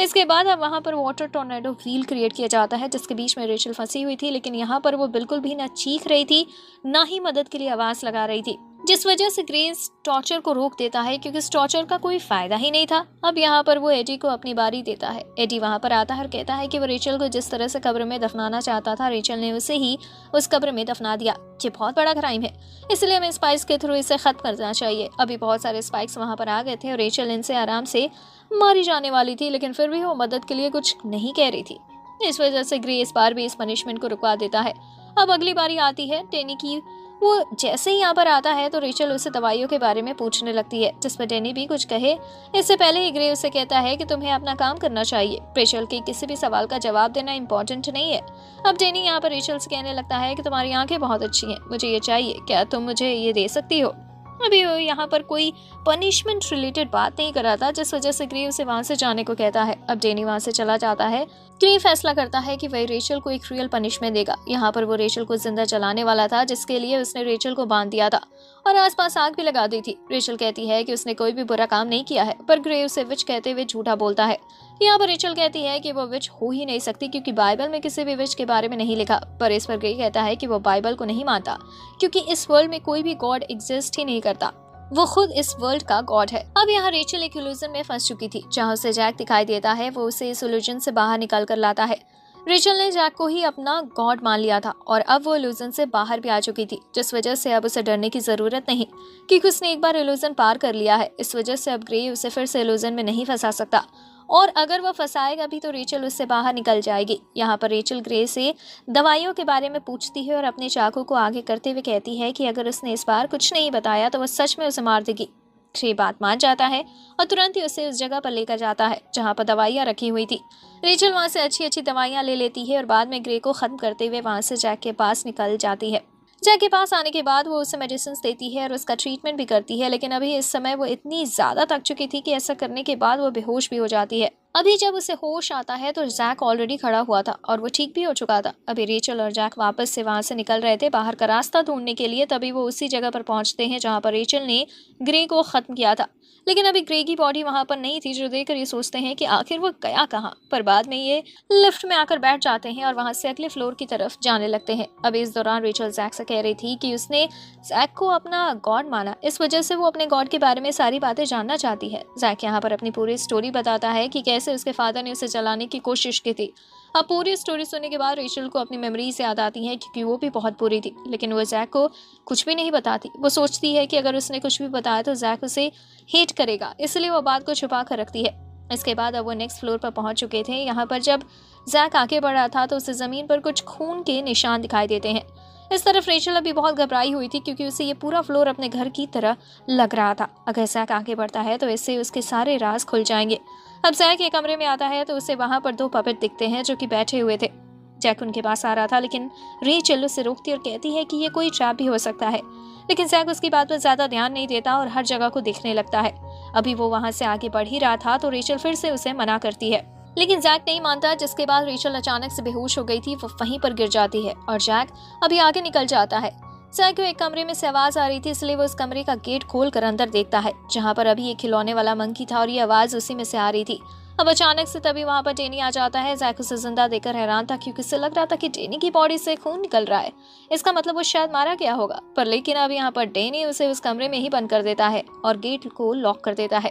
[SPEAKER 1] इसके बाद अब वहाँ पर वाटर टॉर्नेडो व्हील क्रिएट किया जाता है, जिसके बीच में रेचल फंसी हुई थी, लेकिन यहाँ पर वो बिल्कुल भी ना चीख रही थी, ना ही मदद के लिए आवाज लगा रही थी, जिस वजह से ग्रे इस टॉर्चर को रोक देता है, क्योंकि इस टॉर्चर का कोई फायदा ही नहीं था। अब यहाँ पर वो एडी को अपनी बारी देता है। एडी वहाँ पर आता है और कहता है कि वो रेचल को जिस तरह से कब्र में दफनाना चाहता था, रेचल ने उसे ही उस कब्र में दफना दिया। ये बहुत बड़ा क्राइम है, इसलिए हमें स्पाइक्स के थ्रू इसे खत्म करना चाहिए। अभी बहुत सारे स्पाइक्स वहाँ पर आ गए थे और रेचल इनसे आराम से मारी जाने वाली थी, लेकिन फिर भी वो मदद के लिए कुछ नहीं कह रही थी। इस वजह से ग्रे इस बार भी इस पनिशमेंट को रुकवा देता है। अब अगली बारी आती है डेनी की। वो जैसे ही यहाँ पर आता है तो रेचल उसे दवाइयों के बारे में पूछने लगती है, जिस पर डेनी भी कुछ कहे इससे पहले ही ग्रे उसे कहता है कि तुम्हें अपना काम करना चाहिए, रेचल के किसी भी सवाल का जवाब देना इम्पोर्टेंट नहीं है। अब डेनी यहाँ पर रेचल से कहने लगता है कि तुम्हारी आंखें बहुत अच्छी हैं, मुझे ये चाहिए, क्या तुम मुझे ये दे सकती हो। अभी वो यहाँ पर कोई पनिशमेंट रिलेटेड बात नहीं कर रहा था, जिस वजह से ग्रे उसे वहां से जाने को कहता है। अब डेनी वहां से चला जाता है। ग्रे फैसला करता है कि वह रेचल को एक रियल पनिशमेंट देगा। यहाँ पर वो रेचल को जिंदा जलाने वाला था, जिसके लिए उसने रेचल को बांध दिया था और आसपास आग भी लगा दी थी। रेचल कहती है कि उसने कोई भी बुरा काम नहीं किया है, पर ग्रे उसे विच कहते हुए झूठा बोलता है। यहाँ पर रेचल कहती है कि वो विच हो ही नहीं सकती क्योंकि बाइबल में किसी भी विच के बारे में नहीं लिखा, पर इस पर ग्रे कहता है कि वो बाइबल को नहीं मानता क्योंकि इस वर्ल्ड में कोई भी गॉड एग्जिस्ट ही नहीं करता, वो खुद इस वर्ल्ड का गॉड है। अब यहाँ रेचल एक इल्यूजन में फंस चुकी थी, जहाँ उसे जैक दिखाई देता है। वो उसे इस इल्यूजन से बाहर निकाल कर लाता है। रेचल ने जैक को ही अपना गॉड मान लिया था और अब वो इल्यूजन से बाहर भी आ चुकी थी, जिस वजह से अब उसे डरने की जरूरत नहीं क्योंकि उसने एक बार इल्यूजन पार कर लिया है। इस वजह से अब ग्रे उसे फिर से इल्यूजन में नहीं फंसा सकता और अगर वह फंसाएगा भी तो रेचल उससे बाहर निकल जाएगी। यहाँ पर रेचल ग्रे से दवाइयों के बारे में पूछती है और अपने चाकू को आगे करते हुए कहती है कि अगर उसने इस बार कुछ नहीं बताया तो वह सच में उसे मार देगी। ग्रे बात मान जाता है और तुरंत ही उसे उस जगह पर लेकर जाता है जहाँ पर दवाइयाँ रखी हुई थी। रेचल वहाँ से अच्छी अच्छी दवाइयाँ ले लेती है और बाद में ग्रे को खत्म करते हुए वहाँ से जैक के पास निकल जाती है। जैक के पास आने के बाद वो उसे मेडिसिन देती है और उसका ट्रीटमेंट भी करती है, लेकिन अभी इस समय वो इतनी ज्यादा थक चुकी थी कि ऐसा करने के बाद वो बेहोश भी हो जाती है। अभी जब उसे होश आता है तो जैक ऑलरेडी खड़ा हुआ था और वो ठीक भी हो चुका था। अभी रेचल और जैक वापस से वहां से निकल रहे थे बाहर का रास्ता ढूंढने के लिए, तभी वो उसी जगह पर पहुंचते हैं जहां पर रेचल ने ग्रे को खत्म किया था। लेकिन अभी ग्रे की बॉडी वहां पर नहीं थी, जो देखकर ये सोचते हैं कि आखिर वो गया कहाँ। पर बाद में ये लिफ्ट में आकर बैठ जाते हैं और वहां से अगले फ्लोर की तरफ जाने लगते हैं। अभी इस दौरान रेचल जैक से कह रही थी कि उसने जैक को अपना गॉड माना, इस वजह से वो अपने गॉड के बारे में सारी बातें जानना चाहती है। जैक यहाँ पर अपनी पूरी स्टोरी बताता है कि कैसे उसके फादर ने उसे जलाने की कोशिश की थी। अब पूरी स्टोरी सुनने के बाद रेचल को अपनी मेमोरीज याद आती हैं क्योंकि वो भी बहुत बुरी थी, लेकिन वो जैक को कुछ भी नहीं बताती। वो सोचती है कि अगर उसने कुछ भी बताया तो जैक उसे हेट करेगा, इसलिए वो बात को छुपा कर रखती है। इसके बाद अब वो नेक्स्ट फ्लोर पर पहुंच चुके थे। यहाँ पर जब जैक आगे बढ़ रहा था तो उसे जमीन पर कुछ खून के निशान दिखाई देते हैं। इस तरफ रेचल अभी बहुत घबराई हुई थी क्योंकि उसे ये पूरा फ्लोर अपने घर की तरह लग रहा था। अगर जैक आगे बढ़ता है तो इससे उसके सारे राज खुल जाएंगे। अब जैक एक कमरे में आता है तो उसे वहां पर दो पपेट दिखते हैं जो कि बैठे हुए थे। जैक उनके पास आ रहा था, लेकिन रेचल उसे रोकती और कहती है कि ये कोई ट्रैप भी हो सकता है, लेकिन जैक उसकी बात पर ज्यादा ध्यान नहीं देता और हर जगह को देखने लगता है। अभी वो वहां से आगे बढ़ ही रहा था तो रेचल फिर से उसे मना करती है, लेकिन जैक नहीं मानता, जिसके बाद रेचल अचानक से बेहोश हो गई थी, वो वहीं पर गिर जाती है और जैक अभी आगे निकल जाता है। जैक को एक कमरे में से आवाज आ रही थी, इसलिए वो उस कमरे का गेट खोल कर अंदर देखता है जहाँ पर अभी एक खिलौने वाला मंकी था और ये आवाज उसी में से आ रही थी। अब अचानक से तभी वहां पर डेनी आ जाता है। जैक उसे जिंदा देखकर हैरान था क्योंकि उसे लग रहा था कि डेनी की बॉडी से खून निकल रहा है, इसका मतलब वो शायद मारा गया होगा। पर लेकिन अब यहाँ पर डेनी उसे उस कमरे में ही बंद कर देता है और गेट को लॉक कर देता है।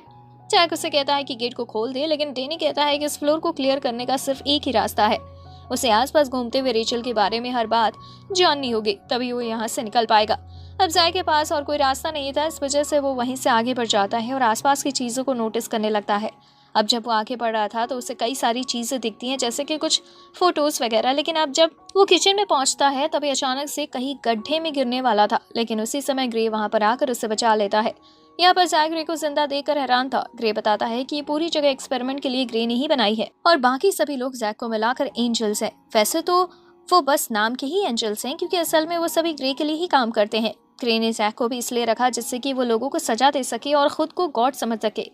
[SPEAKER 1] जैक उसे कहता है कि गेट को खोल दे, लेकिन डेनी कहता है कि इस फ्लोर को क्लियर करने का सिर्फ एक ही रास्ता है, उसे आसपास घूमते हुए रेचल के बारे में हर बात जाननी होगी, तभी वो यहाँ से निकल पाएगा। अब जैक के पास और कोई रास्ता नहीं था, इस वजह से वो वहीं से आगे बढ़ जाता है और आसपास की चीजों को नोटिस करने लगता है। अब जब वो आगे बढ़ रहा था तो उसे कई सारी चीजें दिखती हैं, जैसे कि कुछ फोटोज वगैरह, लेकिन अब जब वो किचन में पहुंचता है तभी अचानक से कहीं गड्ढे में गिरने वाला था, लेकिन उसी समय ग्रे वहां पर आकर उसे बचा लेता है। यहाँ पर जैक ग्रे को जिंदा देखकर हैरान था। ग्रे बताता है कि ये पूरी जगह एक्सपेरिमेंट के लिए ग्रे ने ही बनाई है और बाकी सभी लोग जैक को मिलाकर एंजल्स हैं। वैसे तो वो बस नाम के ही एंजल्स हैं क्योंकि असल में वो सभी ग्रे के लिए ही काम करते हैं। ग्रे ने जैक को भी इसलिए रखा जिससे कि वो लोगों को सजा दे सके और खुद को गॉड समझ सके।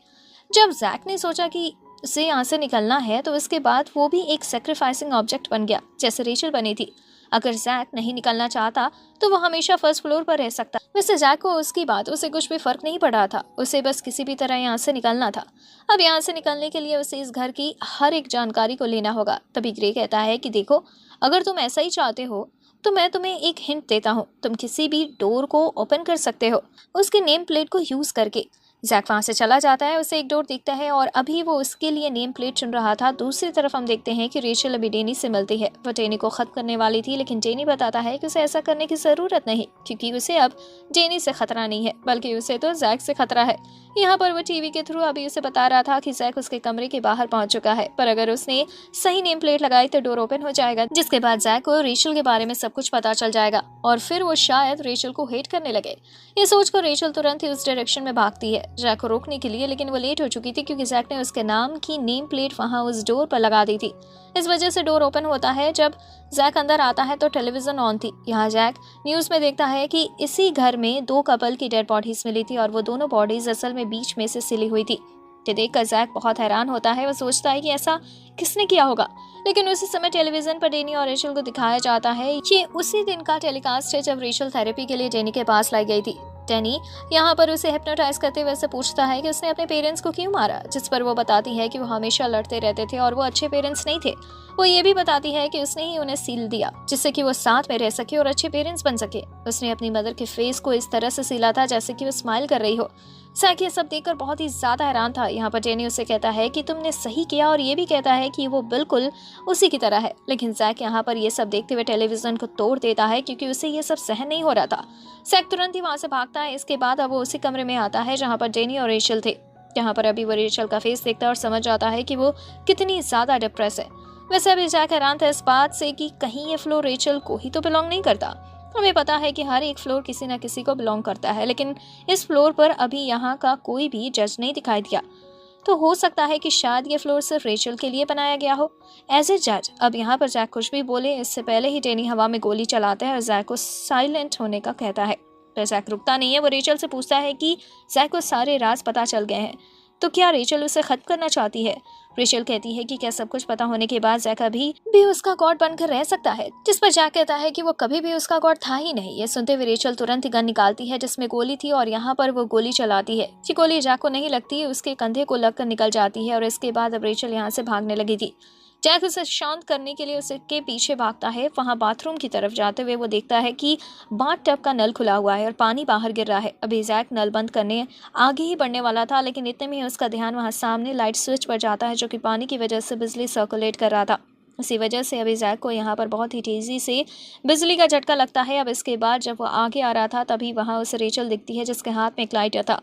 [SPEAKER 1] जब जैक ने सोचा कि उसे यहाँ से निकलना है तो इसके बाद वो भी एक सैक्रिफाइसिंग ऑब्जेक्ट बन गया, जैसे रेचल बनी थी। अगर जैक नहीं निकलना चाहता तो वो हमेशा फर्स्ट फ्लोर पर रह सकता। वैसे जैक को उसकी बातों से कुछ भी फर्क नहीं पड़ रहा था, उसे बस किसी भी तरह यहाँ से निकलना था। अब यहाँ से निकलने के लिए उसे इस घर की हर एक जानकारी को लेना होगा। तभी ग्रे कहता है कि देखो, अगर तुम ऐसा ही चाहते हो तो मैं तुम्हें एक हिंट देता हूँ, तुम किसी भी डोर को ओपन कर सकते हो उसके नेम प्लेट को यूज करके। जैक वहां से चला जाता है, उसे एक डोर दिखता है और अभी वो उसके लिए नेम प्लेट चुन रहा था। दूसरी तरफ हम देखते हैं कि रेचल अभी डेनी से मिलती है। वो डेनी को खत्म करने वाली थी, लेकिन डेनी बताता है कि उसे ऐसा करने की जरूरत नहीं, क्योंकि उसे अब डेनी से खतरा नहीं है, बल्कि उसे तो जैक से खतरा है। यहाँ पर वो टीवी के थ्रू अभी उसे बता रहा था कि जैक उसके कमरे के बाहर पहुंच चुका है, पर अगर उसने सही नेम प्लेट लगाई तो डोर ओपन हो जाएगा, जिसके बाद जैक को रेचल के बारे में सब कुछ पता चल जाएगा और फिर वो शायद रेचल को हेट करने लगे। ये सोचकर रेचल तुरंत ही उस डायरेक्शन में भागती है जैक को रोकने के लिए, लेकिन वो लेट हो चुकी थी क्योंकि जैक ने उसके नाम की नेम प्लेट वहां उस डोर पर लगा दी थी। इस वजह से डोर ओपन होता है। जब जैक अंदर आता है तो टेलीविजन ऑन थी। यहाँ जैक न्यूज में देखता है कि इसी घर में 2 कपल की डेड बॉडीज मिली थी और वो दोनों बॉडीज असल में बीच में से सिली हुई थी। ये देखकर जैक बहुत हैरान होता है। वो सोचता है कि ऐसा किसने किया होगा, लेकिन उसी समय टेलीविजन पर डेनी और रेचल को दिखाया जाता है। ये उसी दिन का टेलीकास्ट है जब रेचल थेरेपी के लिए डेनी के पास लाई गई थी। डेनी यहाँ पर उसे हिप्नोटाइज करते हुए पूछता है कि उसने अपने पेरेंट्स को क्यों मारा, जिस पर वो बताती है कि वो हमेशा लड़ते रहते थे और वो अच्छे पेरेंट्स नहीं थे। वो ये भी बताती है कि उसने ही उन्हें सील दिया जिससे कि वो साथ में रह सके और अच्छे पेरेंट्स बन सके। उसने अपनी मदर के फेस को इस तरह से सीला था जैसे कि वो स्माइल कर रही हो। जैक ये सब देखकर बहुत ही ज्यादा हैरान था। यहाँ पर डेनी उसे कहता है कि तुमने सही किया और ये भी कहता है कि वो बिल्कुल उसी की तरह है, लेकिन जैक यहाँ पर ये सब देखते हुए टेलीविजन को तोड़ देता है क्योंकि उसे ये सब सहन नहीं हो रहा था। जैक तुरंत ही वहां से भागता है। इसके बाद अब वो उसी कमरे में आता है जहाँ पर डेनी और रेचल थे। यहाँ पर अभी वो रेचल का फेस देखता है और समझ जाता है कि वो कितनी ज्यादा डिप्रेस है। वैसे अभी जैक हैरान था इस बात से कि कहीं ये फ्लोर रेचल को ही तो बिलोंग नहीं करता। हमें पता है कि हर एक फ्लोर किसी न किसी को बिलोंग करता है, लेकिन इस फ्लोर पर अभी यहाँ का कोई भी जज नहीं दिखाई दिया। तो हो सकता है कि शायद ये फ्लोर सिर्फ रेचल के लिए बनाया गया हो एज ए जज। अब यहाँ पर जैक कुछ भी बोले इससे पहले ही डेनी हवा में गोली चलाता है और जैक को साइलेंट होने का कहता है। पर जैक रुकता नहीं है। वो रेचल से पूछता है कि जैक को सारे राज पता चल गए हैं, तो क्या रेचल उसे खत्म करना चाहती है। रेचल कहती है कि क्या सब कुछ पता होने के बाद जैक अभी भी उसका गॉड बनकर रह सकता है, जिस पर जैक कहता है कि वो कभी भी उसका गॉड था ही नहीं। ये सुनते हुए रेचल तुरंत ही गन निकालती है जिसमें गोली थी और यहाँ पर वो गोली चलाती है। ये गोली जैक को नहीं लगती, उसके कंधे को लगकर निकल जाती है और इसके बाद अब रेचल यहाँ से भागने लगी थी। जैक उसे शांत करने के लिए उसके पीछे भागता है। वहां बाथरूम की तरफ जाते हुए वो देखता है कि बाथ टब का नल खुला हुआ है और पानी बाहर गिर रहा है। अभी जैक नल बंद करने आगे ही बढ़ने वाला था, लेकिन इतने में ही उसका ध्यान वहां सामने लाइट स्विच पर जाता है जो कि पानी की वजह से बिजली सर्कुलेट कर रहा था। इसी वजह से अभी जैक को यहाँ पर बहुत ही तेजी से बिजली का झटका लगता है। अब इसके बाद जब वो आगे आ रहा था तभी वहां उसे रेचल दिखती है जिसके हाथ में एक लाइटर था।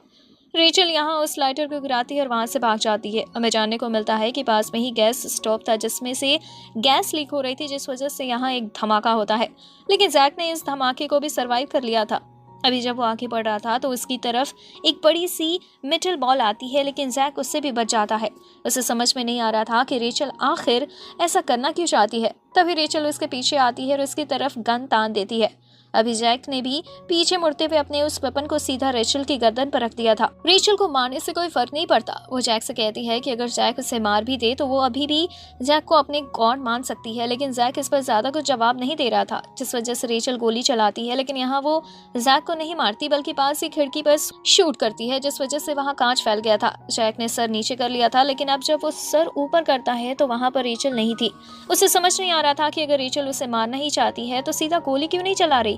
[SPEAKER 1] रेचल यहाँ उस लाइटर को गिराती है और वहां से भाग जाती है। हमें जानने को मिलता है कि पास में ही गैस स्टोव था जिसमें से गैस लीक हो रही थी, जिस वजह से यहाँ एक धमाका होता है, लेकिन जैक ने इस धमाके को भी सरवाइव कर लिया था। अभी जब वो आगे बढ़ रहा था तो उसकी तरफ एक बड़ी सी मेटल बॉल आती है, लेकिन जैक उससे भी बच जाता है। उसे समझ में नहीं आ रहा था कि रेचल आखिर ऐसा करना क्यों चाहती है। तभी रेचल उसके पीछे आती है और उसकी तरफ गन तान देती है। अभी जैक ने भी पीछे मुड़ते हुए अपने उस वेपन को सीधा रेचल की गर्दन पर रख दिया था। रेचल को मारने से कोई फर्क नहीं पड़ता। वो जैक से कहती है कि अगर जैक उसे मार भी दे तो वो अभी भी जैक को अपने गॉड मान सकती है, लेकिन जैक इस पर ज्यादा कुछ जवाब नहीं दे रहा था, जिस वजह से रेचल गोली चलाती है। लेकिन यहाँ वो जैक को नहीं मारती बल्कि पास ही खिड़की पर शूट करती है, जिस वजह से वहाँ कांच फैल गया था। जैक ने सर नीचे कर लिया था, लेकिन अब जब वो सर ऊपर करता है तो वहाँ पर रेचल नहीं थी। उसे समझ नहीं आ रहा था कि अगर रेचल उसे मारना ही चाहती है तो सीधा गोली क्यों नहीं चला रही।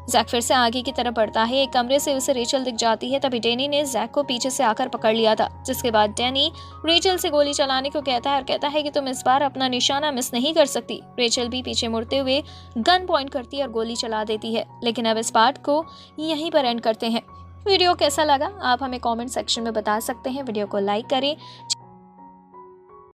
[SPEAKER 1] जैक फिर से आगे की तरफ बढ़ता है। एक कमरे से उसे रेचल दिख जाती है। तभी डेनी ने जैक को पीछे से आकर पकड़ लिया था, जिसके बाद डेनी रेचल से गोली चलाने को कहता है और कहता है कि तुम इस बार अपना निशाना मिस नहीं कर सकती। रेचल भी पीछे मुड़ते हुए गन पॉइंट करती है और गोली चला देती है। लेकिन अब इस पार्ट को यहीं पर एंड करते हैं। वीडियो कैसा लगा आप हमें कमेंट सेक्शन में बता सकते हैं। वीडियो को लाइक करें।